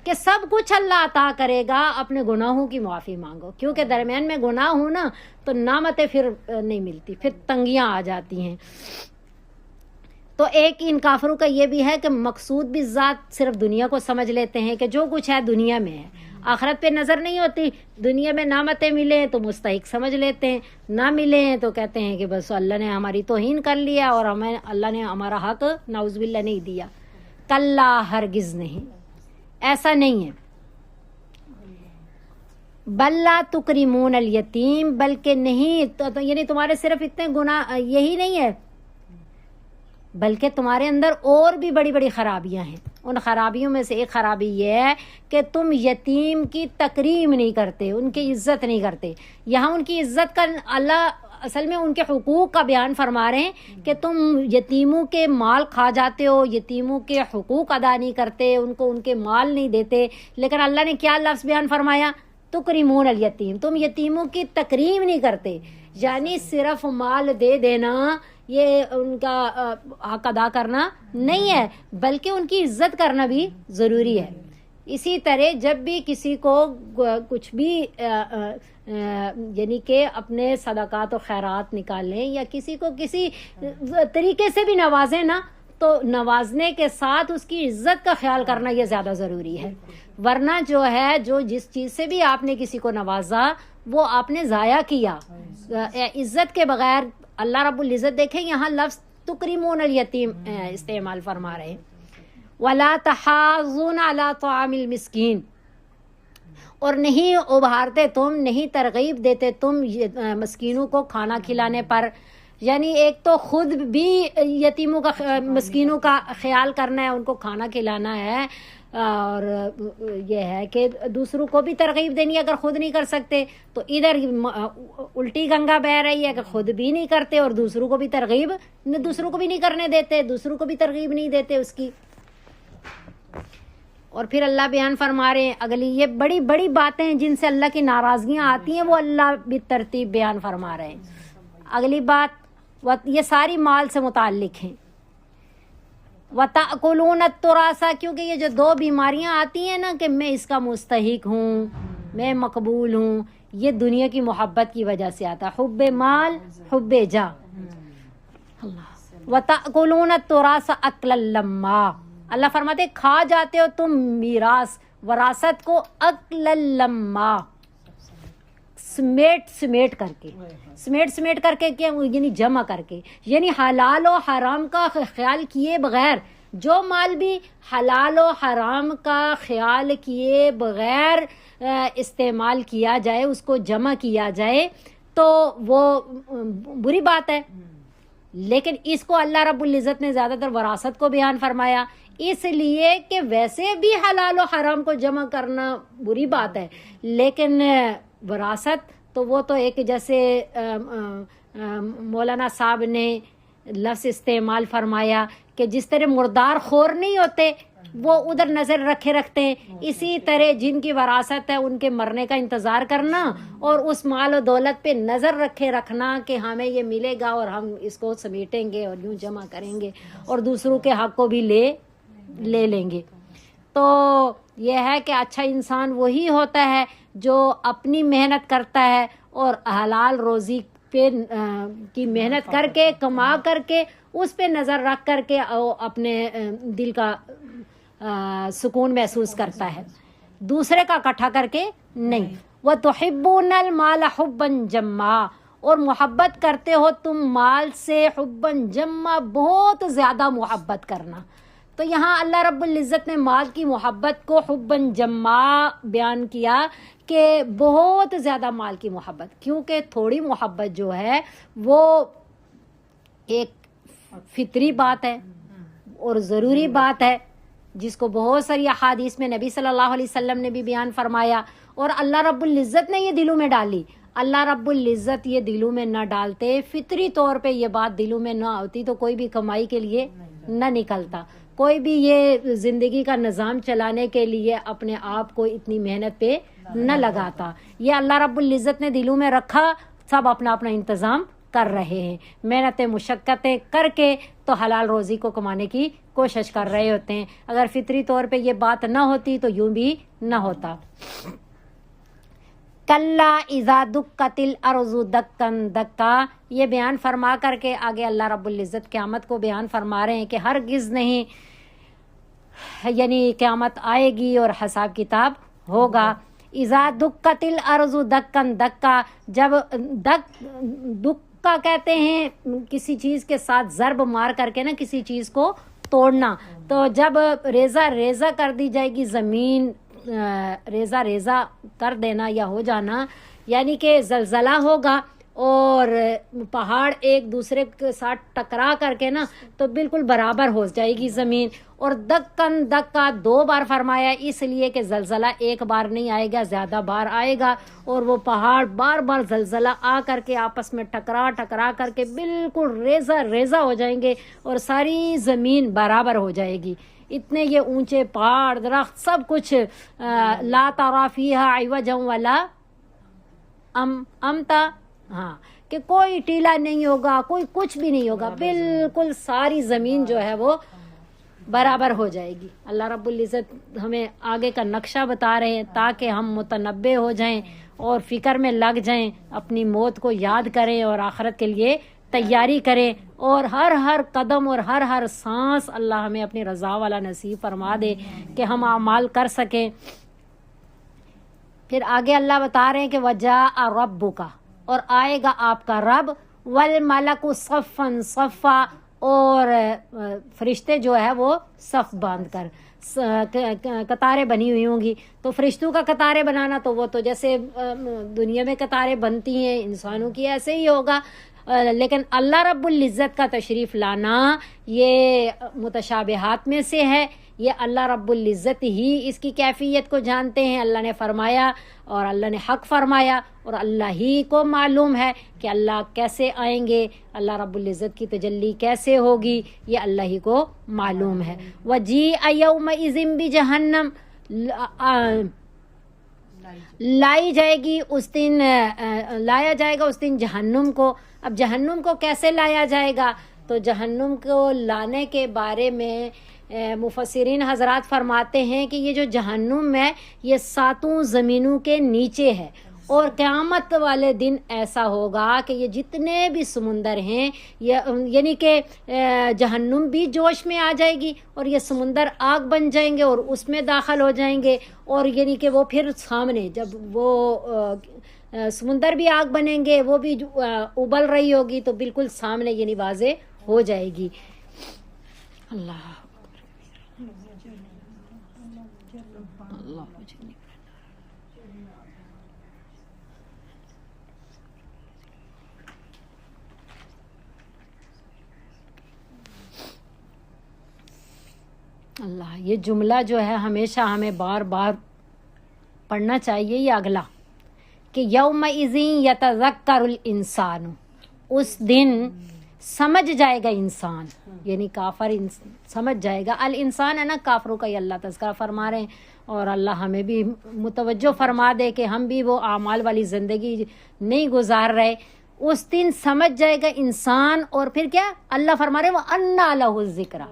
کہ سب کچھ اللہ عطا کرے گا، اپنے گناہوں کی معافی مانگو، کیونکہ درمیان میں گناہ ہوں نا تو نعمتیں پھر نہیں ملتی، پھر تنگیاں آ جاتی ہیں۔ تو ایک ان کافروں کا یہ بھی ہے کہ مقصود بھی ذات صرف دنیا کو سمجھ لیتے ہیں کہ جو کچھ ہے دنیا میں ہے، آخرت پہ نظر نہیں ہوتی، دنیا میں نعمتیں ملیں تو مستحق سمجھ لیتے ہیں، نہ ملیں تو کہتے ہیں کہ بس اللہ نے ہماری توہین کر لیا اور ہمیں اللہ نے ہمارا حق نعوذ باللہ نہیں دیا۔ کلا، ہرگز نہیں، ایسا نہیں ہے۔ بل لا تکرمون الیتیم، بلکہ نہیں، یعنی تمہارے صرف اتنے گناہ یہی نہیں ہے بلکہ تمہارے اندر اور بھی بڑی بڑی خرابیاں ہیں۔ ان خرابیوں میں سے ایک خرابی یہ ہے کہ تم یتیم کی تکریم نہیں کرتے، ان کی عزت نہیں کرتے۔ یہاں ان کی عزت کا اللہ اصل میں ان کے حقوق کا بیان فرما رہے ہیں کہ تم یتیموں کے مال کھا جاتے ہو، یتیموں کے حقوق ادا نہیں کرتے، ان کو ان کے مال نہیں دیتے، لیکن اللہ نے کیا لفظ بیان فرمایا؟ تکرمون الیتیم، تم یتیموں کی تکریم نہیں کرتے، یعنی صرف مال دے دینا یہ ان کا حق ادا کرنا نہیں ہے، بلکہ ان کی عزت کرنا بھی ضروری ہے۔ اسی طرح جب بھی کسی کو کچھ بھی یعنی کہ اپنے صدقات و خیرات نکالیں یا کسی کو کسی طریقے سے بھی نوازیں نا، تو نوازنے کے ساتھ اس کی عزت کا خیال کرنا یہ زیادہ ضروری ہے، ورنہ جو ہے جو جس چیز سے بھی آپ نے کسی کو نوازا وہ آپ نے ضائع کیا عزت کے بغیر. اللہ رب العزت دیکھیں یہاں لفظ تکریمون الیتیم استعمال فرما رہے ہیں. ولا تحاضون علی طعام المسکین، اور نہیں ابھارتے تم، نہیں ترغیب دیتے تم مسکینوں کو کھانا کھلانے پر. یعنی ایک تو خود بھی یتیموں کا مسکینوں کا خیال کرنا ہے، ان کو کھانا کھلانا ہے، اور یہ ہے کہ دوسروں کو بھی ترغیب دینی ہے. اگر خود نہیں کر سکتے تو ادھر الٹی گنگا بہہ رہی ہے کہ خود بھی نہیں کرتے اور دوسروں کو بھی ترغیب، دوسروں کو بھی نہیں کرنے دیتے، دوسروں کو بھی ترغیب نہیں دیتے اس کی. اور پھر اللہ بیان فرما رہے ہیں اگلی یہ بڑی بڑی باتیں ہیں جن سے اللہ کی ناراضگیاں آتی ہیں، وہ اللہ بھی ترتیب بیان فرما رہے ہیں. اگلی بات یہ ساری مال سے متعلق ہیں. وَتَأْكُلُونَ التُّرَاثَ، کیونکہ یہ جو دو بیماریاں آتی ہیں نا کہ میں اس کا مستحق ہوں، میں مقبول ہوں، یہ دنیا کی محبت کی وجہ سے آتا ہے. حب مال، حب جاہ. وَتَأْكُلُونَ التُّرَاثَ أَكْلًا لَمًّا، اللہ فرماتے کھا جاتے ہو تم میراث وراثت کو اکلا لما، سمیٹ کر کے، سمیٹ کر کے کیا یعنی جمع کر کے، یعنی حلال و حرام کا خیال کیے بغیر. جو مال بھی حلال و حرام کا خیال کیے بغیر استعمال کیا جائے، اس کو جمع کیا جائے تو وہ بری بات ہے. لیکن اس کو اللہ رب العزت نے زیادہ تر وراثت کو بیان فرمایا، اس لیے کہ ویسے بھی حلال و حرام کو جمع کرنا بری بات ہے، لیکن وراثت تو وہ تو ایک جیسے مولانا صاحب نے لفظ استعمال فرمایا کہ جس طرح مردار خور نہیں ہوتے وہ ادھر نظر رکھتے ہیں، اسی طرح جن کی وراثت ہے ان کے مرنے کا انتظار کرنا اور اس مال و دولت پہ نظر رکھنا کہ ہمیں یہ ملے گا اور ہم اس کو سمیٹیں گے اور یوں جمع کریں گے اور دوسروں کے حق کو بھی لے لیں گے. تو یہ ہے کہ اچھا انسان وہی ہوتا ہے جو اپنی محنت کرتا ہے اور حلال روزی پہ کی محنت کر کے کما کر کے اس پہ نظر رکھ کر کے اپنے دل کا سکون محسوس کرتا ہے، دوسرے کا اکٹھا کر کے نہیں. وَتُحِبُّونَ الْمَالَ حُبًّا جَمًّا، اور محبت کرتے ہو تم مال سے حباً جما، بہت زیادہ محبت کرنا. تو یہاں اللہ رب العزت نے مال کی محبت کو حباً جما بیان کیا کہ بہت زیادہ مال کی محبت، کیونکہ تھوڑی محبت جو ہے وہ ایک فطری بات ہے اور ضروری بات ہے، جس کو بہت ساری احادیث میں نبی صلی اللہ علیہ وسلم نے بھی بیان فرمایا اور اللہ رب العزت نے یہ دلوں میں ڈالی. اللہ رب العزت یہ دلوں میں نہ ڈالتے، فطری طور پہ یہ بات دلوں میں نہ ہوتی تو کوئی بھی کمائی کے لیے نہ نکلتا، کوئی بھی یہ زندگی کا نظام چلانے کے لیے اپنے آپ کو اتنی محنت پہ نہ لگاتا. یہ اللہ رب العزت نے دلوں میں رکھا، سب اپنا اپنا انتظام کر رہے ہیں، محنتیں مشقتیں کر کے تو حلال روزی کو کمانے کی کوشش کر رہے ہوتے ہیں. اگر فطری طور پہ یہ بات نہ ہوتی تو یوں بھی نہ ہوتا. کلا اذا دکت الارض دکن دکا، یہ بیان فرما کر کے آگے اللہ رب العزت قیامت کو بیان فرما رہے ہیں کہ ہرگز نہیں، یعنی قیامت آئے گی اور حساب کتاب ہوگا. اذا دکت الارض دکن دکا، جب دکا کہتے ہیں کسی چیز کے ساتھ ضرب مار کر کے نا کسی چیز کو توڑنا، تو جب ریزہ کر دی جائے گی زمین، ریزہ کر دینا یا ہو جانا، یعنی کہ زلزلہ ہوگا اور پہاڑ ایک دوسرے کے ساتھ ٹکرا کر کے نا تو بالکل برابر ہو جائے گی زمین. اور دکن دکا 2 بار فرمایا اس لیے کہ زلزلہ ایک بار نہیں آئے گا، زیادہ بار آئے گا اور وہ پہاڑ بار زلزلہ آ کر کے آپس میں ٹکرا کر کے بالکل ریزہ ہو جائیں گے اور ساری زمین برابر ہو جائے گی. اتنے یہ اونچے پہاڑ درخت سب کچھ لا تری فیہا عوجا ولا امتا، ہاں کہ کوئی ٹیلا نہیں ہوگا، کوئی کچھ بھی نہیں ہوگا، بالکل ساری زمین جو ہے وہ برابر ہو جائے گی. اللہ رب العزت ہمیں آگے کا نقشہ بتا رہے ہیں تاکہ ہم متنبع ہو جائیں اور فکر میں لگ جائیں، اپنی موت کو یاد کریں اور آخرت کے لیے تیاری کریں اور ہر قدم اور ہر سانس اللہ ہمیں اپنی رضا والا نصیب فرما دے کہ ہم اعمال کر سکیں. پھر آگے اللہ بتا رہے ہیں کہ وجاء ربک، اور آئے گا آپ کا رب، والملک صفا صفا، اور فرشتے جو ہے وہ صف باندھ کر قطاریں بنی ہوئی ہوں گی. تو فرشتوں کا قطاریں بنانا تو وہ تو جیسے دنیا میں قطاریں بنتی ہیں انسانوں کی، ایسے ہی ہوگا. لیکن اللہ رب العزت کا تشریف لانا یہ متشابہات میں سے ہے. یہ اللہ رب العزت ہی اس کی کیفیت کو جانتے ہیں. اللہ نے فرمایا اور اللہ نے حق فرمایا، اور اللہ ہی کو معلوم ہے کہ اللہ کیسے آئیں گے، اللہ رب العزت کی تجلی کیسے ہوگی، یہ اللہ ہی کو معلوم ہے. وَجِیءَ یَوْمَئِذٍ بِجَہنم، لائی جائے گی اس دن، لایا جائے گا اس دن جہنم کو. اب جہنم کو کیسے لایا جائے گا؟ تو جہنم کو لانے کے بارے میں مفسرین حضرات فرماتے ہیں کہ یہ جو جہنم ہے یہ 7 زمینوں کے نیچے ہے، اور قیامت والے دن ایسا ہوگا کہ یہ جتنے بھی سمندر ہیں یعنی کہ جہنم بھی جوش میں آ جائے گی، اور یہ سمندر آگ بن جائیں گے اور اس میں داخل ہو جائیں گے. اور یعنی کہ وہ پھر سامنے جب وہ سمندر بھی آگ بنیں گے، وہ بھی ابل رہی ہوگی تو بالکل سامنے یعنی واضح ہو جائے گی. اللہ اللہ، یہ جملہ جو ہے ہمیشہ ہمیں بار بار پڑھنا چاہیے. یہ اگلا کہ یومئذ یتذکر الانسان، اس دن سمجھ جائے گا انسان، یعنی کافر سمجھ جائے گا. الانسان ہے نا کافروں کا، یہ اللہ تذکرہ فرما رہے ہیں. اور اللہ ہمیں بھی متوجہ فرما دے کہ ہم بھی وہ اعمال والی زندگی نہیں گزار رہے. اس دن سمجھ جائے گا انسان، اور پھر کیا اللہ فرما رہے وَأَنَّىٰ لَهُ الذِّكْرَىٰ،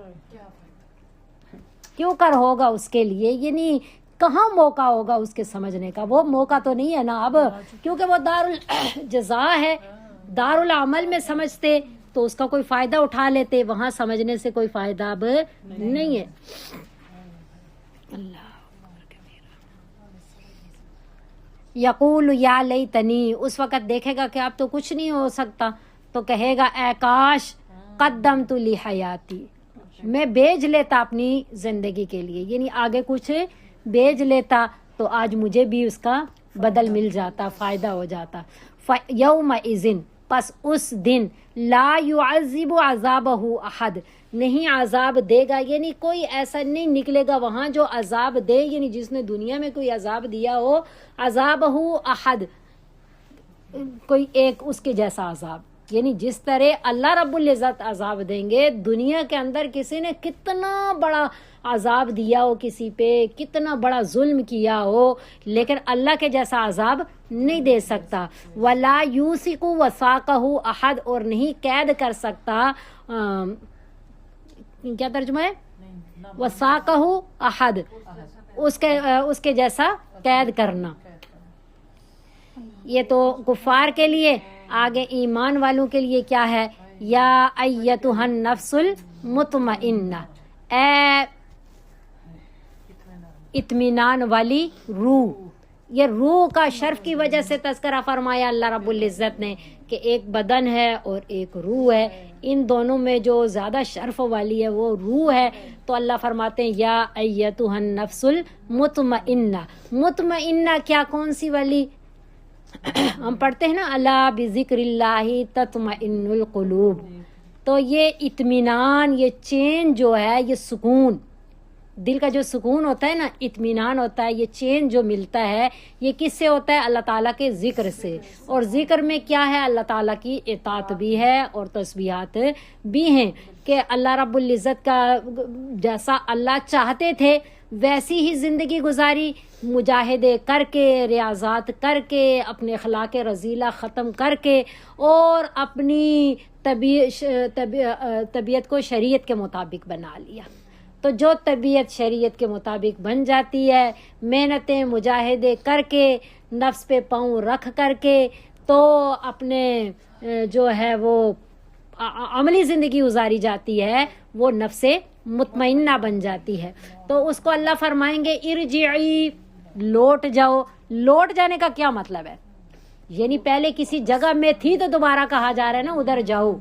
کیوں کر ہوگا اس کے لیے، یعنی کہاں موقع ہوگا اس کے سمجھنے کا. وہ موقع تو نہیں ہے نا اب، کیونکہ وہ دار الجزا ہے. دار العمل میں سمجھتے تو اس کا کوئی فائدہ اٹھا لیتے، وہاں سمجھنے سے کوئی فائدہ اب نہیں ہے. اللہ یقول یا لیتنی، اس وقت دیکھے گا کہ اب تو کچھ نہیں ہو سکتا، تو کہے گا اے کاش قدمت لی حیاتی، میں بیچ لیتا اپنی زندگی کے لیے، یعنی آگے کچھ بیچ لیتا تو آج مجھے بھی اس کا بدل مل جاتا، فائدہ ہو جاتا. یومئذ، پس اس دن لا يعذب عذابہ احد، نہیں عذاب دے گا، یعنی کوئی ایسا نہیں نکلے گا وہاں جو عذاب دے، یعنی جس نے دنیا میں کوئی عذاب دیا ہو، عذابہ احد، کوئی ایک اس کے جیسا عذاب. یعنی جس طرح اللہ رب العزت عذاب دیں گے، دنیا کے اندر کسی نے کتنا بڑا عذاب دیا ہو کسی پہ، کتنا بڑا ظلم کیا ہو، لیکن اللہ کے جیسا عذاب نہیں دے سکتا. وَلَا يُوثِقُ وَثَاقَهُ أَحَدٌ، اور نہیں قید کر سکتا، کیا ترجمہ ہے؟ وَثَاقَهُ أَحَدٌ، اس کے جیسا قید کرنا. یہ تو کفار کے لیے. آگے ایمان والوں کے لیے کیا ہے؟ یا ایتھا النفس المطمئنہ، اے اطمینان والی روح. یہ روح کا شرف کی وجہ سے تذکرہ فرمایا اللہ رب العزت نے کہ ایک بدن ہے اور ایک روح ہے، ان دونوں میں جو زیادہ شرف والی ہے وہ روح ہے. تو اللہ فرماتے ہیں یا ایتھا النفس المطمئنہ. مطمئنہ کیا، کون سی والی؟ ہم پڑھتے ہیں نا الا بذکر اللہ تطمئن القلوب. تو یہ اطمینان، یہ چین جو ہے، یہ سکون، دل کا جو سکون ہوتا ہے نا، اطمینان ہوتا ہے، یہ چین جو ملتا ہے، یہ کس سے ہوتا ہے؟ اللہ تعالیٰ کے ذکر سے. اور ذکر میں کیا ہے؟ اللہ تعالیٰ کی اطاعت بھی ہے اور تسبیحات بھی ہیں، کہ اللہ رب العزت کا جیسا اللہ چاہتے تھے ویسی ہی زندگی گزاری، مجاہدے کر کے، ریاضات کر کے، اپنے اخلاق رذیلہ ختم کر کے، اور اپنی طبیعت کو شریعت کے مطابق بنا لیا. تو جو طبیعت شریعت کے مطابق بن جاتی ہے، محنتیں مجاہدے کر کے، نفس پہ پاؤں رکھ کر کے، تو اپنے جو ہے وہ عملی زندگی گزاری جاتی ہے، وہ نفس مطمئنہ بن جاتی ہے. تو اس کو اللہ فرمائیں گے ارجعی، لوٹ جاؤ. لوٹ جانے کا کیا مطلب ہے؟ یعنی پہلے کسی جگہ میں تھی تو دوبارہ کہا جا رہا ہے نا ادھر جاؤ.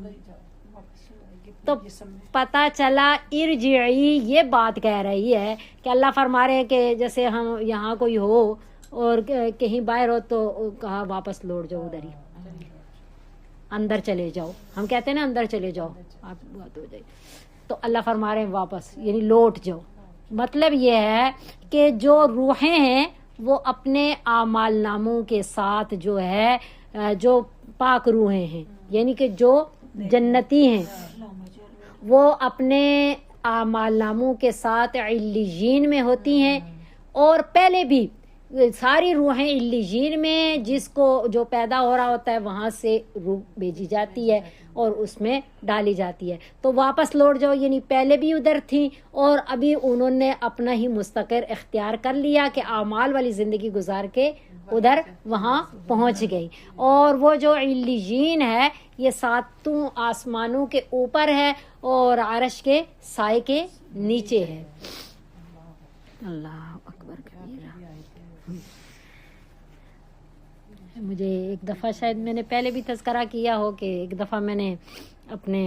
تو پتا چلا ارجعی یہ بات کہہ رہی ہے کہ اللہ فرما رہے ہیں کہ جیسے ہم یہاں کوئی ہو اور کہیں باہر ہو تو کہا واپس لوٹ جاؤ ادھر ہی, اندر چلے جاؤ. ہم کہتے ہیں نا اندر چلے جاؤ, آپ بات ہو جائے. تو اللہ فرما رہے ہیں واپس یعنی لوٹ جاؤ. مطلب یہ ہے کہ جو روحیں ہیں وہ اپنے اعمال ناموں کے ساتھ جو ہے جو پاک روحیں ہیں یعنی کہ جو جنتی ہیں وہ اپنے اعمال ناموں کے ساتھ علیین میں ہوتی ہیں. اور پہلے بھی ساری روحیں علیین میں, جس کو جو پیدا ہو رہا ہوتا ہے وہاں سے روح بھیجی جاتی ہے اور اس میں ڈالی جاتی ہے. تو واپس لوٹ جاؤ یعنی پہلے بھی ادھر تھیں اور ابھی انہوں نے اپنا ہی مستقر اختیار کر لیا کہ اعمال والی زندگی گزار کے ادھر وہاں پہنچ گئی. اور وہ جو علیین ہے یہ ساتوں آسمانوں کے اوپر ہے اور عرش کے سائے کے نیچے ہے. اللہ اکبر کبیرہ. مجھے ایک دفعہ شاید میں نے پہلے بھی تذکرہ کیا ہو کہ ایک دفعہ میں نے اپنے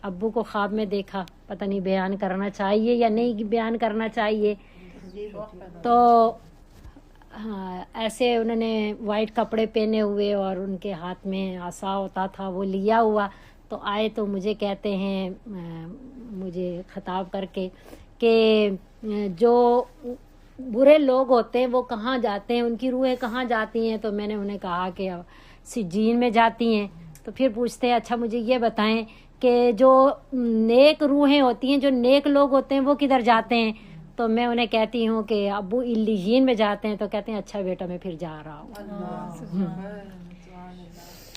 ابو کو خواب میں دیکھا, پتہ نہیں بیان کرنا چاہیے یا نہیں بیان کرنا چاہیے. تو ایسے انہوں نے وائٹ کپڑے پہنے ہوئے اور ان کے ہاتھ میں عصا ہوتا تھا وہ لیا ہوا. تو آئے تو مجھے کہتے ہیں مجھے خطاب کر کے کہ جو برے لوگ ہوتے ہیں وہ کہاں جاتے ہیں, ان کی روحیں کہاں جاتی ہیں؟ تو میں نے انہیں کہا کہ سجین میں جاتی ہیں. تو پھر پوچھتے ہیں اچھا مجھے یہ بتائیں کہ جو نیک روحیں ہوتی ہیں, جو نیک لوگ ہوتے ہیں وہ کدھر جاتے ہیں؟ تو میں انہیں کہتی ہوں کہ ابو علیین میں جاتے ہیں. تو کہتے ہیں اچھا بیٹا میں پھر جا رہا ہوں.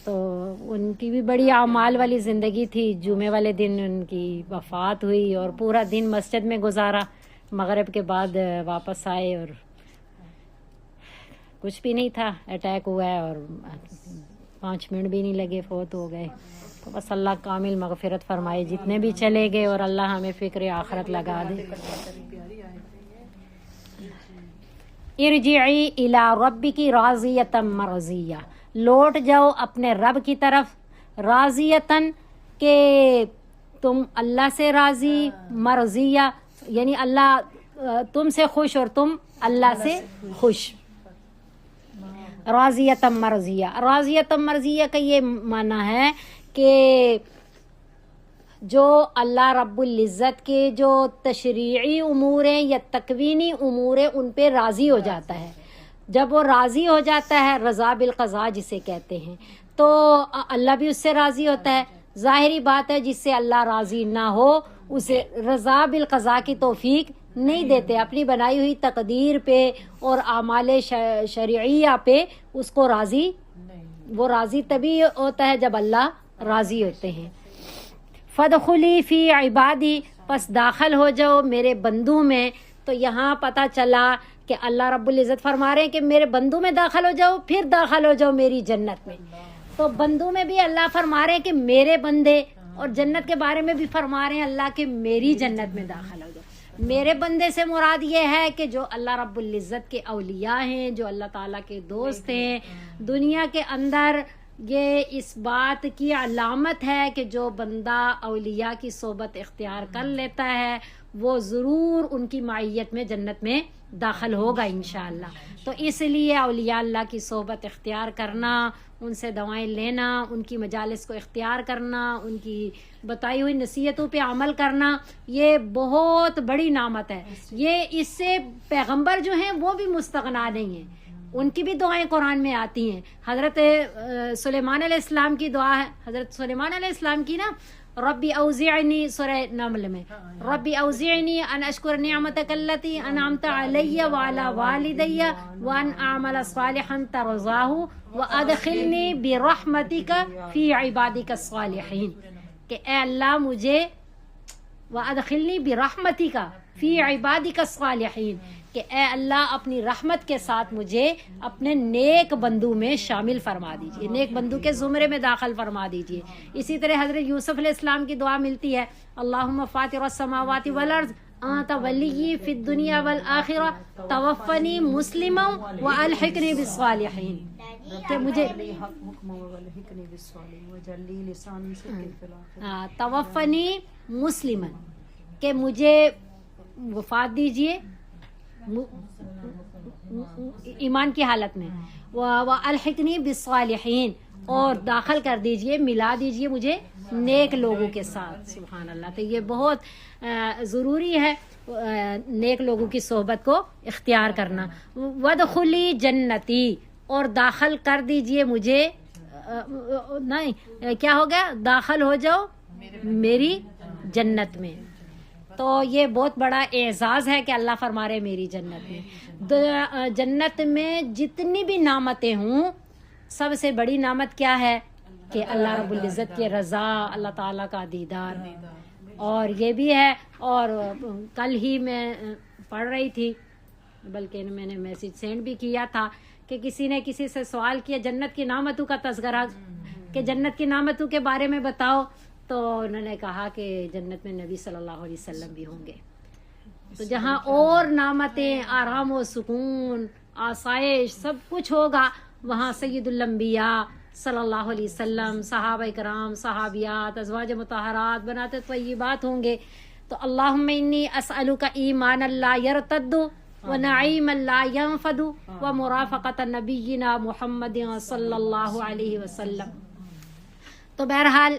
تو ان کی بھی بڑی اعمال والی زندگی تھی. جمعے والے دن ان کی وفات ہوئی اور پورا دن مسجد میں گزارا. مغرب کے بعد واپس آئے اور کچھ بھی نہیں تھا, اٹیک ہوا ہے اور 5 منٹ بھی نہیں لگے فوت ہو گئے. تو بس اللہ کامل مغفرت فرمائے جتنے بھی چلے گئے اور اللہ ہمیں فکر آخرت لگا دے. ارجعی الی ربک راضیۃ مرضیہ, لوٹ جاؤ اپنے رب کی طرف راضیتاً کہ تم اللہ سے راضی, مرضیہ یعنی اللہ تم سے خوش اور تم اللہ سے خوش. راضیۃ مرضیہ, راضیۃ مرضیہ کا یہ معنی ہے کہ جو اللہ رب العزت کے جو تشریعی امور ہیں یا تکوینی امور ہیں ان پہ راضی ہو جاتا ہے. جب وہ راضی ہو جاتا ہے, رضا بالقضاء جسے کہتے ہیں, تو اللہ بھی اس سے راضی ہوتا ہے. ظاہری بات ہے جس سے اللہ راضی نہ ہو اسے رضا بالقضاء کی توفیق نہیں دیتے. اپنی بنائی ہوئی تقدیر پہ اور اعمال شرعیہ پہ اس کو راضی, وہ راضی تبھی ہوتا ہے جب اللہ راضی ہوتے ہیں. فادخلی فی عبادی, پس داخل ہو جاؤ میرے بندوں میں. تو یہاں پتہ چلا کہ اللہ رب العزت فرما رہے ہیں کہ میرے بندوں میں داخل ہو جاؤ, پھر داخل ہو جاؤ میری جنت میں. تو بندوں میں بھی اللہ فرما رہے ہیں کہ میرے بندے, اور جنت کے بارے میں بھی فرما رہے ہیں اللہ کہ میری جنت میں داخل ہو جاؤ. میرے بندے سے مراد یہ ہے کہ جو اللہ رب العزت کے اولیاء ہیں, جو اللہ تعالیٰ کے دوست ہیں. دنیا کے اندر یہ اس بات کی علامت ہے کہ جو بندہ اولیاء کی صحبت اختیار کر لیتا ہے وہ ضرور ان کی معیت میں جنت میں داخل ہوگا انشاءاللہ. تو اس لیے اولیاء اللہ کی صحبت اختیار کرنا, ان سے دعائیں لینا, ان کی مجالس کو اختیار کرنا, ان کی بتائی ہوئی نصیحتوں پہ عمل کرنا, یہ بہت بڑی نعمت ہے. یہ اس سے پیغمبر جو ہیں وہ بھی مستغنا نہیں ہیں, ان کی بھی دعائیں قرآن میں آتی ہیں. حضرت سلیمان علیہ السلام کی دعا ہے, حضرت سلیمان علیہ السلام کی نا, ربی اوزعنی, سورہ نمل میں, ربی اوزعنی ان اشکر نعمتک التی انعمت علی وعلی والدی وان اعمل صالحا ترضاہ وادخلنی برحمتک فی عبادک الصالحین. کہ اے اللہ مجھے, وادخلنی برحمتک فی عبادک الصالحین, کہ اے اللہ اپنی رحمت کے ساتھ مجھے اپنے نیک بندوں میں شامل فرما دیجئے, نیک بندوں کے زمرے میں داخل فرما دیجئے. اسی طرح حضرت یوسف علیہ السلام کی دعا ملتی ہے, اللہم فاطر السماوات والارض آنت ولی فی الدنیا والآخرہ توفنی مسلما والحقنی بالصالحین، کہ مجھے توفنی مسلما، کہ مجھے وفات دیجئے ایمان کی حالت میں، والحقنی بالصالحین، اور داخل کر دیجئے، ملا دیجئے مجھے نیک لوگوں کے ساتھ۔ سبحان اللہ، تو یہ بہت ضروری ہے نیک لوگوں کی صحبت کو اختیار کرنا۔ وادخلی جنتی، اور داخل کر دیجئے مجھے، نہیں کیا ہو گیا، داخل ہو جاؤ میری جنت میں۔ تو یہ بہت بڑا اعزاز ہے کہ اللہ فرما رہے میری جنت میں۔ جنت میں جتنی بھی نعمتیں ہوں، سب سے بڑی نعمت کیا ہے کہ اللہ رب العزت کی رضا، اللہ تعالیٰ کا دیدار، اور یہ بھی ہے۔ اور کل ہی میں پڑھ رہی تھی، بلکہ میں نے میسج سینڈ بھی کیا تھا، کہ کسی نے کسی سے سوال کیا جنت کی نعمتوں کا تذکرہ، کہ جنت کی نعمتوں کے بارے میں بتاؤ، تو انہوں نے کہا کہ جنت میں نبی صلی اللہ علیہ وسلم بھی ہوں گے۔ تو جہاں اور نعمتیں، آرام و سکون، آسائش، سب کچھ ہوگا، وہاں سید الانبیاء صلی اللہ علیہ وسلم، صحابہ کرام، صحابیات، ازواج مطہرات، بنات طیبات ہوں گے۔ تو اللہم انی اسألک ایمان لا یرتد ونعیم لا ینفد ومرافقت نبینا محمد صلی اللہ علیہ وسلم۔ تو بہرحال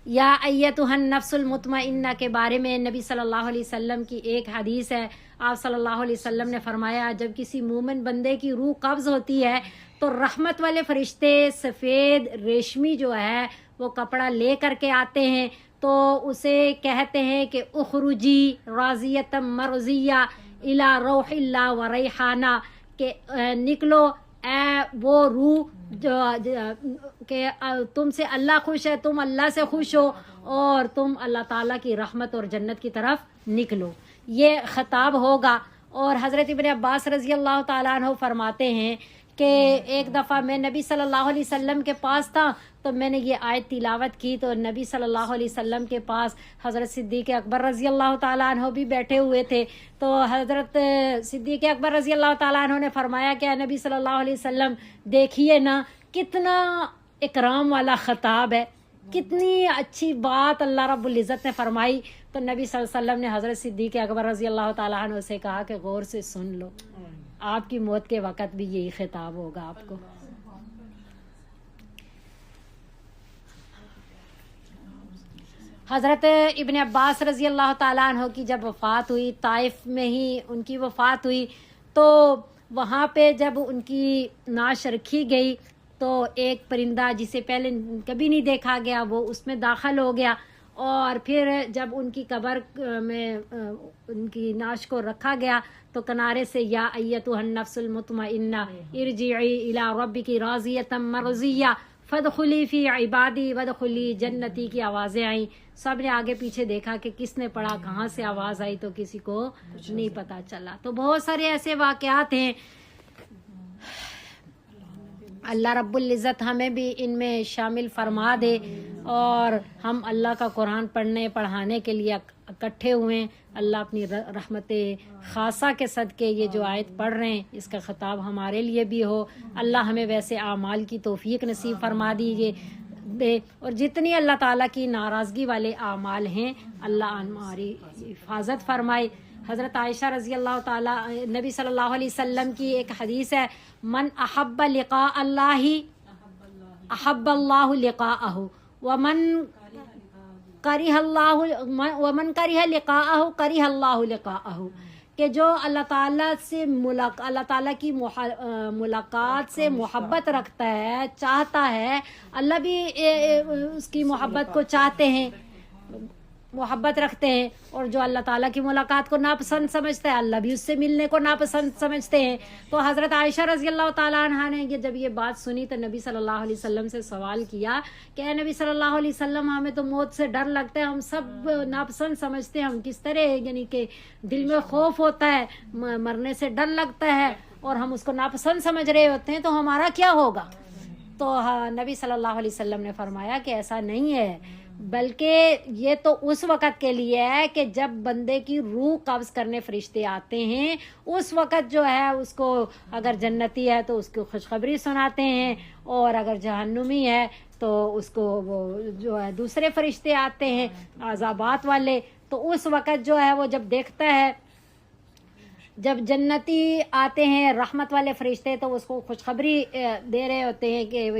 یا ایتھا النفس المطمئنہ کے بارے میں نبی صلی اللہ علیہ وسلم کی ایک حدیث ہے۔ آپ صلی اللہ علیہ وسلم نے فرمایا، جب کسی مومن بندے کی روح قبض ہوتی ہے تو رحمت والے فرشتے سفید ریشمی جو ہے وہ کپڑا لے کر کے آتے ہیں، تو اسے کہتے ہیں کہ اخرجی راضیۃ مرضیہ الی روح اللہ و ریحانہ، کہ نکلو اے وہ روح کہ تم سے اللہ خوش ہے، تم اللہ سے خوش ہو، اور تم اللہ تعالیٰ کی رحمت اور جنت کی طرف نکلو، یہ خطاب ہوگا۔ اور حضرت ابن عباس رضی اللہ تعالیٰ عنہ فرماتے ہیں کہ ایک دفعہ میں نبی صلی اللہ علیہ وسلم کے پاس تھا، تو میں نے یہ آیت تلاوت کی، تو نبی صلی اللہ علیہ وسلم کے پاس حضرت صدیق اکبر رضی اللہ تعالیٰ عنہ بھی بیٹھے ہوئے تھے۔ تو حضرت صدیق اکبر رضی اللہ تعالیٰ عنہ نے فرمایا کہ نبی صلی اللہ علیہ وسلم دیکھیے نا کتنا اکرام والا خطاب ہے، کتنی اچھی بات اللہ رب العزت نے فرمائی۔ تو نبی صلی اللہ علیہ وسلم نے حضرت صدیق اکبر رضی اللہ تعالیٰ عنہ سے کہا کہ غور سے سن لو، آپ کی موت کے وقت بھی یہی خطاب ہوگا آپ کو۔ حضرت ابن عباس رضی اللہ تعالیٰ عنہ کی جب وفات ہوئی، طائف میں ہی ان کی وفات ہوئی، تو وہاں پہ جب ان کی نعش رکھی گئی تو ایک پرندہ جسے پہلے کبھی نہیں دیکھا گیا وہ اس میں داخل ہو گیا، اور پھر جب ان کی قبر میں ان کی نعش کو رکھا گیا تو کنارے سے یا ایتھا النفس المطمئنہ ارجعی الی ربک راضیۃ مرضیہ فادخلی فی عبادی وادخلی جنتی کی آوازیں آئیں۔ سب نے آگے پیچھے دیکھا کہ کس نے پڑھا، کہاں سے آواز آئی، تو کسی کو نہیں پتا چلا۔ تو بہت سارے ایسے واقعات ہیں، اللہ رب العزت ہمیں بھی ان میں شامل فرما دے، اور ہم اللہ کا قرآن پڑھنے پڑھانے کے لیے اکٹھے ہوئے۔ اللہ اپنی رحمت خاصہ کے صدقے یہ جو آیت پڑھ رہے ہیں اس کا خطاب ہمارے لیے بھی ہو۔ اللہ ہمیں ویسے اعمال کی توفیق نصیب فرما دیجیے دے، اور جتنی اللہ تعالیٰ کی ناراضگی والے اعمال ہیں اللہ ہماری حفاظت فرمائے۔ حضرت عائشہ رضی اللہ تعالیٰ، نبی صلی اللہ علیہ وسلم کی ایک حدیث ہے، من احب لقاء اللہ احب اللہ لقاءہ ومن کرہ لقاءہ کرہ اللہ لقاءہ، کہ جو اللہ تعالیٰ سے اللہ تعالیٰ کی ملاقات سے محبت رکھتا ہے، چاہتا ہے، اللہ بھی اس کی محبت کو چاہتے ہیں، محبت رکھتے ہیں، اور جو اللہ تعالیٰ کی ملاقات کو ناپسند سمجھتا ہے اللہ بھی اس سے ملنے کو ناپسند سمجھتے ہیں۔ تو حضرت عائشہ رضی اللہ تعالیٰ عنہ نے جب یہ بات سنی تو نبی صلی اللہ علیہ وسلم سے سوال کیا کہ اے نبی صلی اللہ علیہ وسلم، ہمیں تو موت سے ڈر لگتا ہے، ہم سب ناپسند سمجھتے ہیں، ہم کس طرح، یعنی کہ دل میں خوف ہوتا ہے، مرنے سے ڈر لگتا ہے اور ہم اس کو ناپسند سمجھ رہے ہوتے ہیں، تو ہمارا کیا ہوگا؟ تو نبی صلی اللہ علیہ وسلم نے فرمایا کہ ایسا نہیں ہے، بلکہ یہ تو اس وقت کے لیے ہے کہ جب بندے کی روح قبض کرنے فرشتے آتے ہیں، اس وقت جو ہے اس کو اگر جنتی ہے تو اس کو خوشخبری سناتے ہیں، اور اگر جہنمی ہے تو اس کو وہ جو ہے دوسرے فرشتے آتے ہیں عذابات والے. تو اس وقت جو ہے وہ جب دیکھتا ہے، جب جنتی آتے ہیں رحمت والے فرشتے تو اس کو خوشخبری دے رہے ہوتے ہیں کہ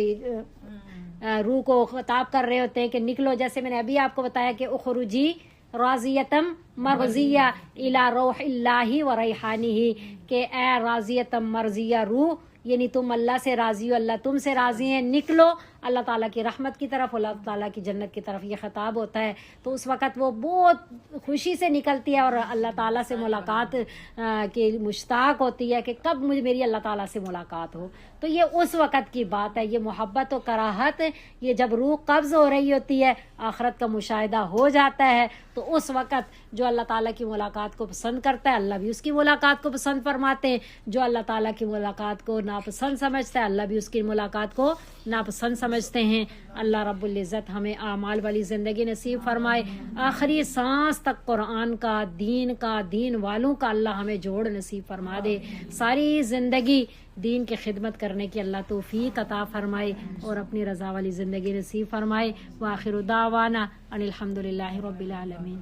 روح کو خطاب کر رہے ہوتے ہیں کہ نکلو. جیسے میں نے ابھی آپ کو بتایا کہ اخرجی راضیتم مرضیہ الی روح اللہ و ریحانہ، کہ اے راضیتم مرضیہ روح، یعنی تم اللہ سے راضی ہو، اللہ تم سے راضی ہیں، نکلو اللہ تعالیٰ کی رحمت کی طرف، اللہ تعالیٰ کی جنت کی طرف. یہ خطاب ہوتا ہے. تو اس وقت وہ بہت خوشی سے نکلتی ہے اور اللہ تعالیٰ سے ملاقات کی مشتاق ہوتی ہے کہ کب مجھے میری اللہ تعالیٰ سے ملاقات ہو. تو یہ اس وقت کی بات ہے. یہ محبت و کراہت یہ جب روح قبض ہو رہی ہوتی ہے، آخرت کا مشاہدہ ہو جاتا ہے، تو اس وقت جو اللہ تعالیٰ کی ملاقات کو پسند کرتا ہے اللہ بھی اس کی ملاقات کو پسند فرماتے ہیں، جو اللہ تعالیٰ کی ملاقات کو ناپسند سمجھتا ہے اللہ بھی اس کی ملاقات کو ناپسند سمجھتے ہیں. اللہ رب العزت ہمیں اعمال والی زندگی نصیب فرمائے، آخری سانس تک قرآن کا، دین والوں کا اللہ ہمیں جوڑ نصیب فرما دے. ساری زندگی دین کی خدمت کرنے کی اللہ توفیق عطا فرمائے اور اپنی رضا والی زندگی نصیب فرمائے. وآخر دعوانا ان الحمد للہ رب العالمین.